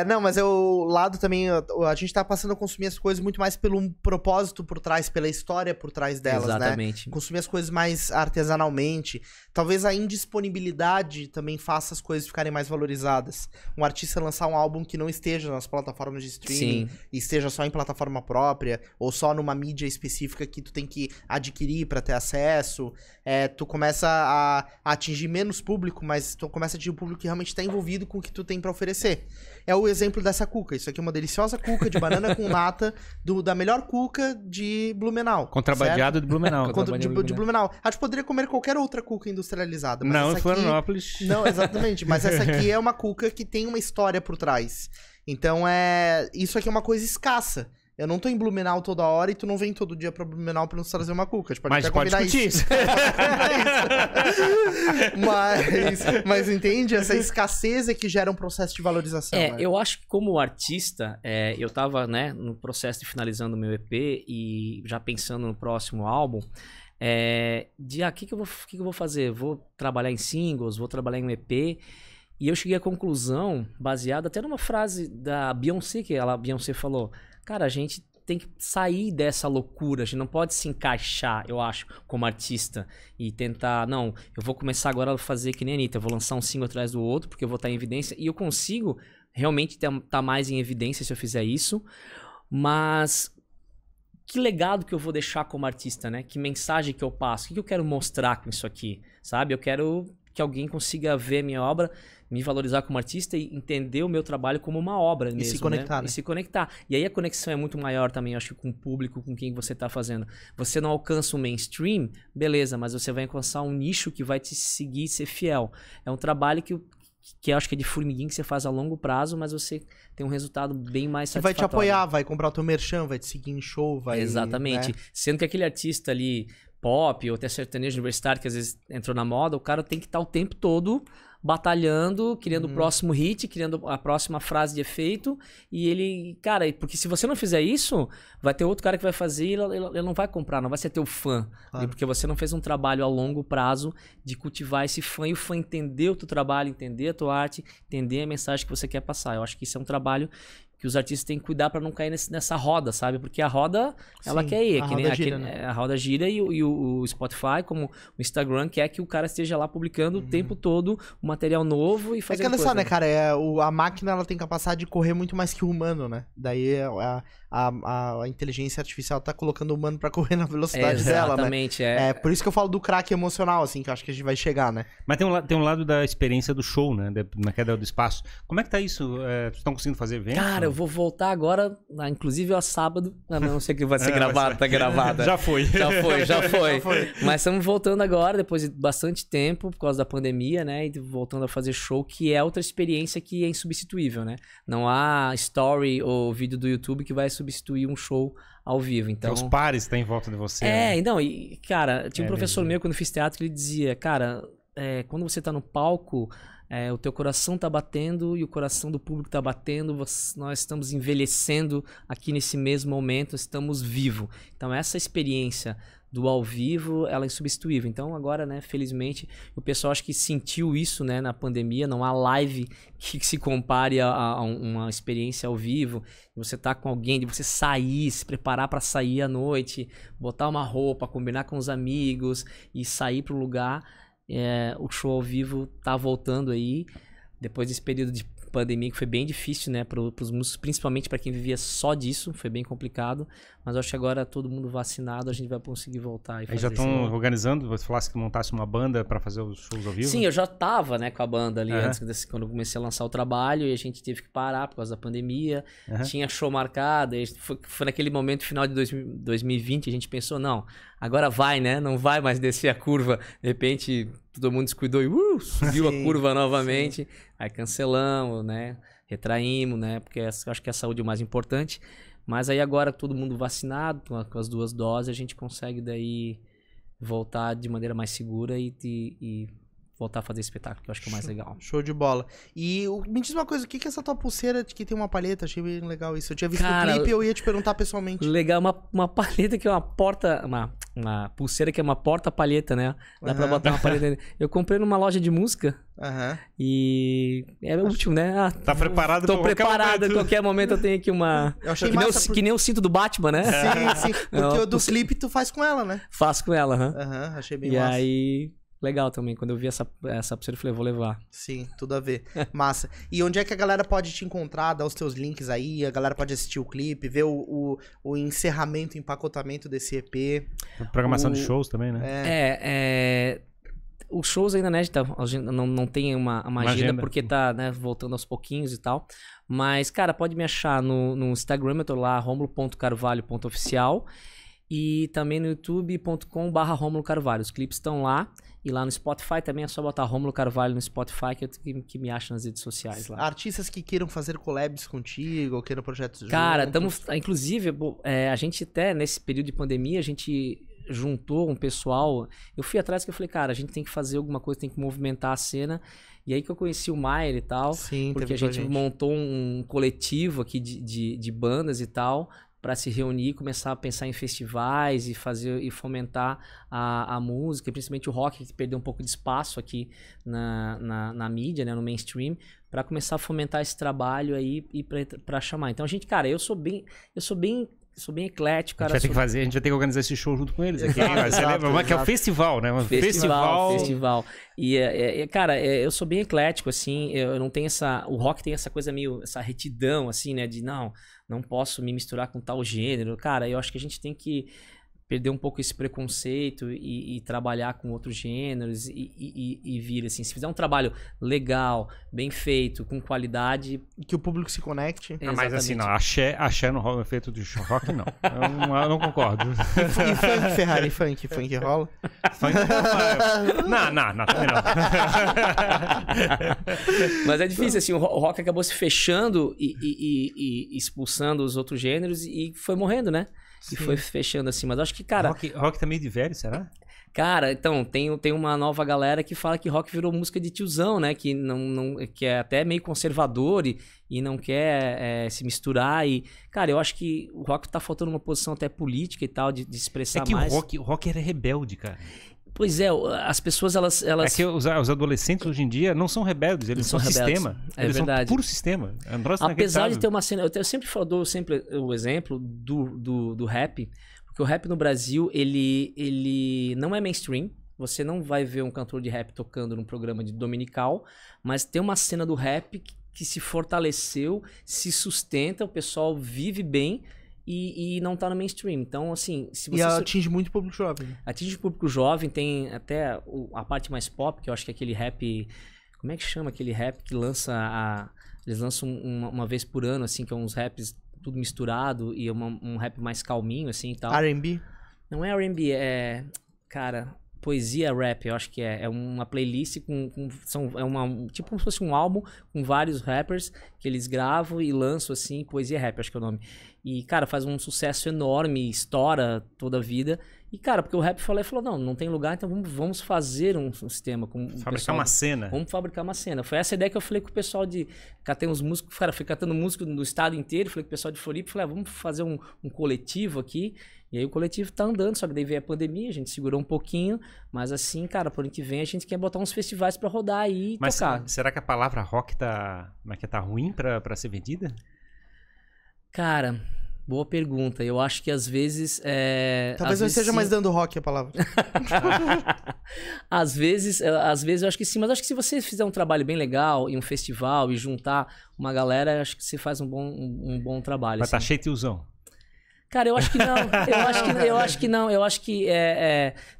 Não, mas o lado também, a gente tá passando a consumir as coisas muito mais pelo propósito por trás, pela história por trás delas, Exatamente. Né? Consumir as coisas mais artesanalmente. Talvez a indisponibilidade também faça as coisas ficarem mais valorizadas. Um artista lançar um álbum que não esteja nas plataformas de streaming, e esteja só em plataforma própria, ou só numa mídia específica que tu tem que adquirir pra ter acesso, tu começa a atingir menos público, mas tu começa a atingir o público que realmente tá envolvido com o que tu tem pra oferecer. É o exemplo dessa cuca. Isso aqui é uma deliciosa cuca de banana com nata da melhor cuca de Blumenau. Contrabandeado de Blumenau. De Blumenau. A gente poderia comer qualquer outra cuca industrializada. Mas não, essa em Florianópolis. Não, exatamente. Mas essa aqui é uma cuca que tem uma história por trás. Então, isso aqui é uma coisa escassa. Eu não tô em Blumenau toda hora e tu não vem todo dia pra Blumenau pra nos trazer uma cuca. A gente pode até combinar isso. mas entende? Essa escassez é que gera um processo de valorização. Né? Eu acho que como artista, eu tava, né, no processo de finalizando o meu EP e já pensando no próximo álbum, o que eu vou fazer? Vou trabalhar em singles, vou trabalhar em um EP. E eu cheguei à conclusão, baseada até numa frase da Beyoncé, que a Beyoncé falou, cara, a gente tem que sair dessa loucura, a gente não pode se encaixar, eu acho, como artista e tentar, não, eu vou começar agora a fazer que nem a Anitta, eu vou lançar um single atrás do outro, porque eu vou estar em evidência, e eu consigo realmente estar mais em evidência se eu fizer isso, mas que legado que eu vou deixar como artista, né? Que mensagem que eu passo, o que eu quero mostrar com isso aqui, sabe? Eu quero que alguém consiga ver minha obra, me valorizar como artista e entender o meu trabalho como uma obra mesmo, se conectar, né? E se conectar. E aí a conexão é muito maior também, acho que com o público, com quem você está fazendo. Você não alcança o mainstream, beleza, mas você vai alcançar um nicho que vai te seguir e ser fiel. É um trabalho que eu acho que é de formiguinha, que você faz a longo prazo, mas você tem um resultado bem mais satisfatório. Vai te apoiar, vai comprar o teu merchan, vai te seguir em show, vai... Exatamente. Né? Sendo que aquele artista ali, pop ou até sertanejo universitário, que às vezes entrou na moda, o cara tem que estar o tempo todo batalhando, criando o próximo hit, criando a próxima frase de efeito, e ele, cara, porque se você não fizer isso, vai ter outro cara que vai fazer e ele não vai comprar, não vai ser teu fã, claro. Porque você não fez um trabalho a longo prazo de cultivar esse fã, e o fã entender o teu trabalho, entender a tua arte, entender a mensagem que você quer passar. Eu acho que isso é um trabalho que os artistas têm que cuidar para não cair nessa roda, sabe? Porque a roda, ela quer ir. A roda gira e o Spotify, como o Instagram, quer que o cara esteja lá publicando o tempo todo um material novo e fazendo coisa. Só, né, cara? A máquina, ela tem capacidade de correr muito mais que o humano, né? Daí a inteligência artificial tá colocando o humano pra correr na velocidade dela, né? Exatamente, por isso que eu falo do crack emocional, assim, que eu acho que a gente vai chegar, né? Mas tem um lado da experiência do show, né? Na queda do espaço. Como é que tá isso? Vocês estão conseguindo fazer eventos? Cara, eu vou voltar agora, inclusive a sábado. Não sei que vai ser gravado, tá gravada. Já foi. Já foi. Mas estamos voltando agora, depois de bastante tempo, por causa da pandemia, né? E voltando a fazer show, que é outra experiência que é insubstituível, né? Não há story ou vídeo do YouTube que vai substituir um show ao vivo. Então, os pares estão em volta de você. Cara, tinha um professor meu quando eu fiz teatro que ele dizia, cara, quando você tá no palco, o teu coração tá batendo e o coração do público tá batendo, nós estamos envelhecendo aqui nesse mesmo momento, estamos vivos. Então essa experiência do ao vivo, ela é insubstituível. Então agora, né, felizmente, o pessoal acho que sentiu isso, né, na pandemia, não há live que se compare a uma experiência ao vivo, de você estar com alguém, de você sair, se preparar para sair à noite, botar uma roupa, combinar com os amigos e sair para o lugar. O show ao vivo tá voltando aí, depois desse período de pandemia que foi bem difícil, né, para os músicos, principalmente para quem vivia só disso, foi bem complicado, mas eu acho que agora todo mundo vacinado, a gente vai conseguir voltar e fazer. Aí já estão organizando, você falasse que montasse uma banda para fazer os shows ao vivo? Sim, eu já tava, né, com a banda ali antes, quando eu comecei a lançar o trabalho, e a gente teve que parar por causa da pandemia, tinha show marcado, e foi naquele momento final de 2020, a gente pensou, não, agora vai, né, não vai mais descer a curva, de repente todo mundo descuidou e subiu a curva novamente, aí cancelamos, né, retraímos, né, porque eu acho que a saúde é o mais importante, Mas aí agora todo mundo vacinado, com as 2 doses, a gente consegue daí voltar de maneira mais segura e voltar a fazer espetáculo, que eu acho que é o mais legal. Show de bola. E me diz uma coisa, o que é essa tua pulseira de que tem uma palheta? Achei bem legal isso. Eu tinha visto o clipe e eu ia te perguntar pessoalmente. Legal, uma palheta que é uma porta... Uma pulseira que é uma porta-palheta, né? Dá pra botar uma palheta. Eu comprei numa loja de música. E é útil, né? Tá preparado? Tô preparado. A qualquer momento eu tenho aqui uma... Eu achei que nem o cinto do Batman, né? Sim. Porque o do clipe tu faz com ela, né? Faço com ela, achei bem massa. E aí... Legal também, quando eu vi essa pulseira, eu falei, vou levar. Sim, tudo a ver. Massa. E onde é que a galera pode te encontrar, dar os teus links aí, a galera pode assistir o clipe, ver o encerramento, o empacotamento desse EP. Programação de shows também, né? Os shows ainda, né, não tem uma agenda, porque tá, né, voltando aos pouquinhos e tal. Mas, cara, pode me achar no Instagram, eu tô lá, romulo.carvalho.oficial. E também no youtube.com/Romulo Carvalho. Os clipes estão lá. E lá no Spotify também é só botar Romulo Carvalho no Spotify que me acha nas redes sociais lá. Artistas que queiram fazer collabs contigo ou queiram projetos juntos. Cara, inclusive, a gente até nesse período de pandemia, a gente juntou um pessoal. Eu fui atrás que eu falei, cara, a gente tem que fazer alguma coisa, tem que movimentar a cena. E aí que eu conheci o Maier e tal. Sim, porque a gente montou um coletivo aqui de bandas e tal, para se reunir, começar a pensar em festivais e fomentar a música, principalmente o rock, que perdeu um pouco de espaço aqui na mídia, né, no mainstream, para começar a fomentar esse trabalho aí e para chamar. Então a gente, cara, eu sou bem eclético, cara. A gente vai ter que organizar esse show junto com eles aqui, que é o festival, né? Festival. E, cara, eu sou bem eclético, assim, eu não tenho o rock tem essa coisa meio, essa retidão, assim, né, de não posso me misturar com tal gênero. Cara, eu acho que a gente tem que perder um pouco esse preconceito e trabalhar com outros gêneros e vir, assim, se fizer um trabalho legal, bem feito, com qualidade... Que o público se conecte. Mas assim, não, axé no efeito de rock, não. Eu não concordo. E funk, Ferrari, funk rola? Funk não, também não. Mas é difícil, assim, o rock acabou se fechando e expulsando os outros gêneros e foi morrendo, né? Sim. E foi fechando assim, mas acho que, cara... Rock tá meio de velho, será? Cara, então, tem uma nova galera que fala que rock virou música de tiozão, né? Que, que é até meio conservador e não quer se misturar. E, cara, eu acho que o rock tá faltando uma posição até política e tal, de expressar mais. É que o rock era rebelde, cara. Pois é, as pessoas, elas... É que os adolescentes hoje em dia não são rebeldes, eles são sistema. Eles são puro sistema. Apesar de ter uma cena... Eu sempre dou o exemplo do rap, porque o rap no Brasil, ele não é mainstream. Você não vai ver um cantor de rap tocando num programa de dominical, mas tem uma cena do rap que se fortaleceu, se sustenta, o pessoal vive bem... E não tá no mainstream. Então, assim... E atinge muito o público jovem. Atinge o público jovem, tem até a parte mais pop, que eu acho que é aquele rap... Como é que chama aquele rap que eles lançam uma vez por ano, assim, que é uns raps tudo misturado e um rap mais calminho, assim, e tal. R&B? Não é R&B, é... Cara... Poesia rap, eu acho que é uma playlist tipo como se fosse um álbum com vários rappers que eles gravam e lançam assim, poesia rap, acho que é o nome. E, cara, faz um sucesso enorme, estoura toda a vida. E, cara, porque o rap falou, não tem lugar, então vamos fazer um sistema. Fabricar uma cena. Vamos fabricar uma cena. Foi essa ideia que eu falei com o pessoal catei uns músicos, cara, fui catando músicos no estado inteiro, falei com o pessoal de Floripa, falei, vamos fazer um coletivo aqui. E aí o coletivo tá andando, só que daí veio a pandemia, a gente segurou um pouquinho, mas assim, cara, por ano que vem a gente quer botar uns festivais pra rodar aí e tocar. Mas será que a palavra rock tá ruim pra ser vendida? Cara, boa pergunta. Eu acho que às vezes... Talvez não esteja mais dando rock a palavra. Às vezes eu acho que sim, mas acho que se você fizer um trabalho bem legal e um festival e juntar uma galera, acho que você faz um bom trabalho. Mas assim. Tá cheio de tiozão. Cara, eu acho que não. Eu acho que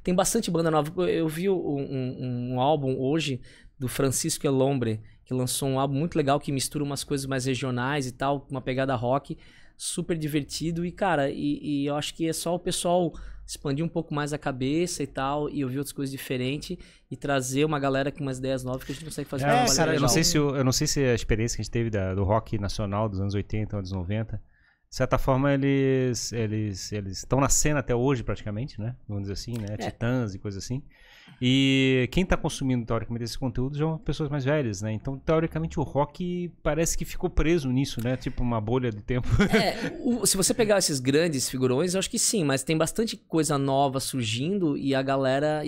tem bastante banda nova. Eu vi um álbum hoje do Francisco Elombre, que lançou um álbum muito legal que mistura umas coisas mais regionais e tal, uma pegada rock, super divertido. E, cara, e eu acho que é só o pessoal expandir um pouco mais a cabeça e tal, e ouvir outras coisas diferentes e trazer uma galera com umas ideias novas que a gente consegue fazer um trabalho cara, legal. Eu não sei se a experiência que a gente teve do rock nacional dos anos 80, anos 90... de certa forma, eles estão na cena até hoje, praticamente, né? Vamos dizer assim, né? Titãs e coisas assim. E quem tá consumindo, teoricamente, esse conteúdo são pessoas mais velhas, né? Então, teoricamente, o rock parece que ficou preso nisso, né? Tipo uma bolha de tempo. Se você pegar esses grandes figurões, eu acho que sim, mas tem bastante coisa nova surgindo e a galera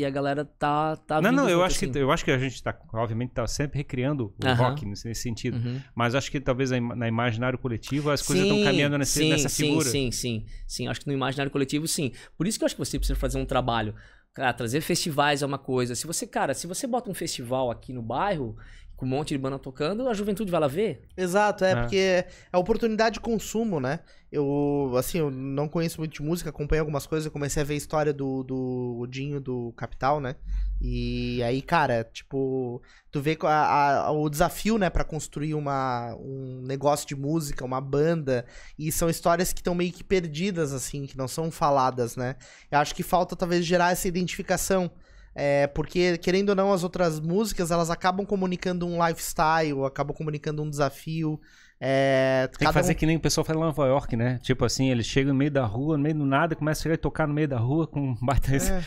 tá Não, eu acho que a gente tá, obviamente, tá sempre recriando o rock nesse sentido. Mas acho que talvez na imaginário coletivo as coisas estão caminhando nessa figura. Sim. Acho que no imaginário coletivo, sim. Por isso que eu acho que você precisa fazer um trabalho. Cara, trazer festivais é uma coisa. Se você bota um festival aqui no bairro, com um monte de banda tocando, a juventude vai lá ver. Exato, porque é oportunidade de consumo, né? Eu não conheço muito de música, acompanho algumas coisas, eu comecei a ver a história do Dinho do Capital, né? E aí, cara, tipo, tu vê o desafio, né, pra construir um negócio de música, uma banda, e são histórias que estão meio que perdidas, assim, que não são faladas, né? Eu acho que falta, talvez, gerar essa identificação. Porque, querendo ou não, as outras músicas, elas acabam comunicando um lifestyle, acabam comunicando um desafio. Tem que fazer que nem o pessoal faz lá em Nova York, né? Tipo assim, eles chegam no meio da rua, no meio do nada, começam a chegar e tocar no meio da rua com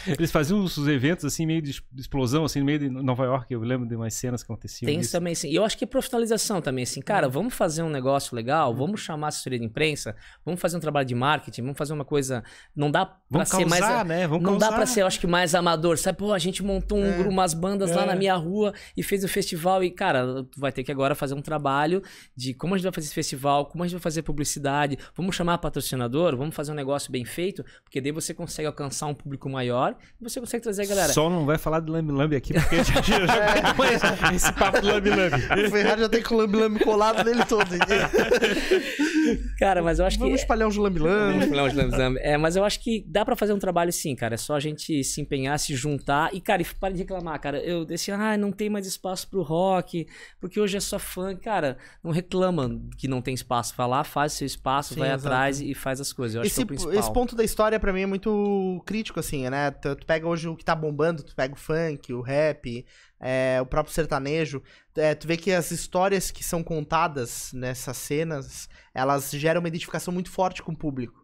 Eles faziam uns eventos assim, meio de explosão, assim, no meio de Nova York. Eu lembro de umas cenas que aconteciam. Tem isso também, sim. E eu acho que é profissionalização também, assim. Cara, vamos fazer um negócio legal, vamos chamar a assessoria de imprensa, vamos fazer um trabalho de marketing, vamos fazer uma coisa... Não dá pra ser mais... né? Não dá pra ser, eu acho que, mais amador. Sabe, pô, a gente montou umas bandas lá na minha rua e fez o festival e, cara, tu vai ter que agora fazer um trabalho de como a gente vai fazer esse festival, como a gente vai fazer publicidade, vamos chamar patrocinador, vamos fazer um negócio bem feito, porque daí você consegue alcançar um público maior e você consegue trazer a galera. Só não vai falar de lambe-lambe aqui, porque já esse papo do lambe-lambe. O Ferrari já tem com o lambe-lambe colado nele todo. Cara, mas eu acho Vamos espalhar uns lambe-lambe. Mas eu acho que dá pra fazer um trabalho sim, cara. É só a gente se empenhar, se juntar. E, cara, para de reclamar, cara. Eu disse, não tem mais espaço pro rock, porque hoje é só funk. Cara, não reclama que não tem espaço. Vai lá, faz seu espaço, vai atrás e faz as coisas. Eu acho que é o principal. Esse ponto da história, pra mim, é muito crítico, assim, né? Tu pega hoje o que tá bombando, tu pega o funk, o rap, o próprio sertanejo. Tu vê que as histórias que são contadas nessas cenas, elas geram uma identificação muito forte com o público.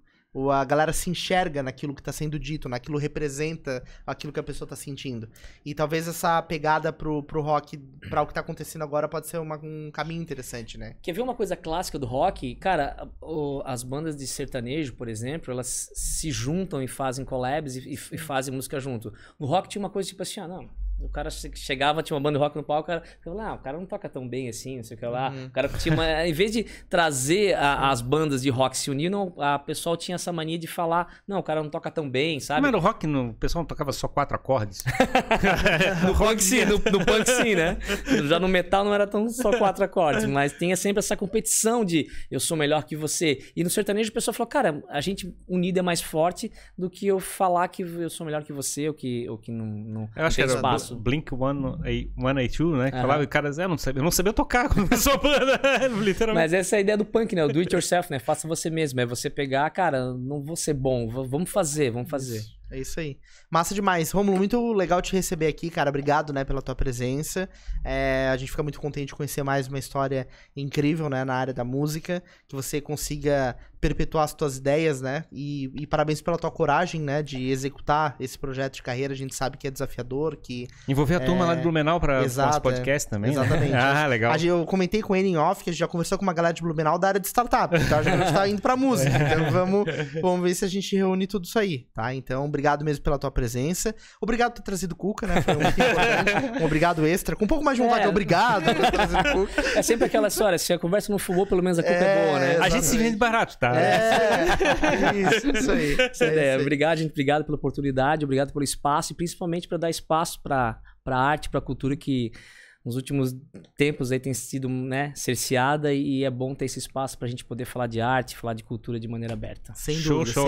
A galera se enxerga naquilo que tá sendo dito, naquilo representa aquilo que a pessoa tá sentindo. E talvez essa pegada pro rock, pra o que tá acontecendo agora, pode ser um caminho interessante, né? Quer ver uma coisa clássica do rock? Cara, as bandas de sertanejo, por exemplo, elas se juntam e fazem collabs e fazem música junto. No rock tinha uma coisa tipo assim, o cara chegava, tinha uma banda de rock no palco, o cara falava, o cara não toca tão bem assim, não sei o que lá. O cara tinha em vez de trazer as bandas de rock se unir, a pessoal tinha essa mania de falar, não, o cara não toca tão bem, sabe? Mas no rock, o pessoal não tocava só 4 acordes. No rock sim, no punk sim, né? Já no metal não era tão só 4 acordes, mas tinha sempre essa competição de eu sou melhor que você. E no sertanejo o pessoal falou, cara, a gente unido é mais forte do que eu falar que eu sou melhor que você ou que não eu acho tem que espaço. Blink 182, né? Que falava, caras, eu não sabia tocar quando começou a banda, literalmente. Mas essa é a ideia do punk, né? O do it yourself, né? Faça você mesmo. É você pegar, cara, não vou ser bom, vamos fazer. É isso aí. Massa demais. Rômulo, muito legal te receber aqui, cara. Obrigado, né, pela tua presença. A gente fica muito contente de conhecer mais uma história incrível, né, na área da música. Que você consiga perpetuar as tuas ideias, né? E parabéns pela tua coragem, né, de executar esse projeto de carreira. A gente sabe que é desafiador, que... Envolver a turma lá de Blumenau para nosso podcast também, exatamente. Né? Legal. Eu comentei com ele em off, que a gente já conversou com uma galera de Blumenau da área de startup. Então a gente tá indo pra música. Então vamos ver se a gente reúne tudo isso aí, tá? Então, obrigado mesmo pela tua presença. Obrigado por ter trazido o Cuca, né? Foi muito importante. Um obrigado extra. Com um pouco mais de vontade, obrigado por ter trazido o Cuca. É sempre aquela história, se a conversa não fumou, pelo menos a Cuca é boa, né? Exatamente. A gente se vende barato, tá? Isso aí. Obrigado, gente. Obrigado pela oportunidade, obrigado pelo espaço e principalmente para dar espaço para arte, para cultura que nos últimos tempos aí tem sido, né, cerceada e é bom ter esse espaço pra gente poder falar de arte, falar de cultura de maneira aberta. Sem dúvida.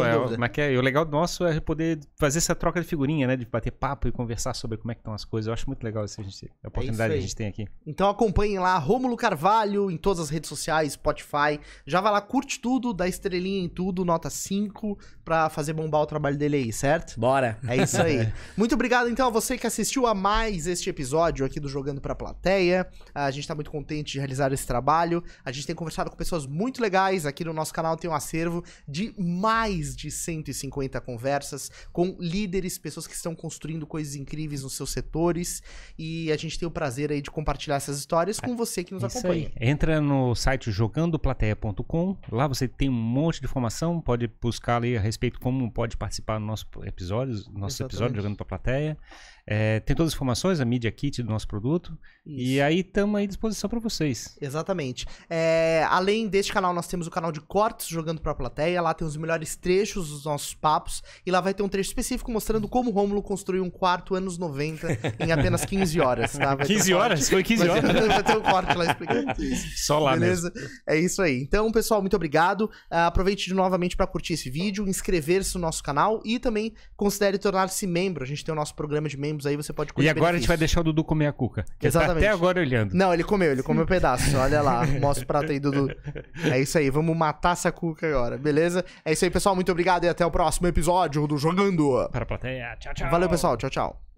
E o legal nosso é poder fazer essa troca de figurinha, né, de bater papo e conversar sobre como é que estão as coisas. Eu acho muito legal essa a oportunidade que a gente tem aqui. Então acompanhem lá Rômulo Carvalho em todas as redes sociais, Spotify. Já vai lá, curte tudo, dá estrelinha em tudo, nota 5 pra fazer bombar o trabalho dele aí, certo? Bora! É isso aí. Muito obrigado então a você que assistiu a mais este episódio aqui do Jogando Pra plateia. A gente tá muito contente de realizar esse trabalho. A gente tem conversado com pessoas muito legais. Aqui no nosso canal tem um acervo de mais de 150 conversas com líderes, pessoas que estão construindo coisas incríveis nos seus setores. E a gente tem o prazer aí de compartilhar essas histórias com você que nos acompanha. Entra no site jogandoplateia.com. Lá você tem um monte de informação. Pode buscar ali a respeito de como pode participar do nosso episódio Jogando pra Plateia. Tem todas as informações, a Media Kit do nosso produto. Isso. E aí estamos à disposição para vocês. Exatamente. Além deste canal, nós temos o canal de cortes Jogando pra Plateia. Lá tem os melhores trechos dos nossos papos. E lá vai ter um trecho específico mostrando como o Rômulo construiu um quarto anos 90 em apenas 15 horas. Tá? 15 horas? Foi 15 horas? Vai ter um corte lá explicando isso. Só lá beleza? Mesmo. É isso aí. Então, pessoal, muito obrigado. Aproveite novamente para curtir esse vídeo, inscrever-se no nosso canal e também considere tornar-se membro. A gente tem o nosso programa de membros aí, você pode curtir. E agora a gente vai deixar o Dudu comer a cuca. Exatamente. Ele tá até agora olhando. Não, ele comeu um pedaço. Olha lá, mostra o prato aí, Dudu. É isso aí, vamos matar essa cuca agora, beleza? É isso aí, pessoal. Muito obrigado e até o próximo episódio do Jogando para a Plateia. Tchau, tchau. Valeu, pessoal. Tchau, tchau.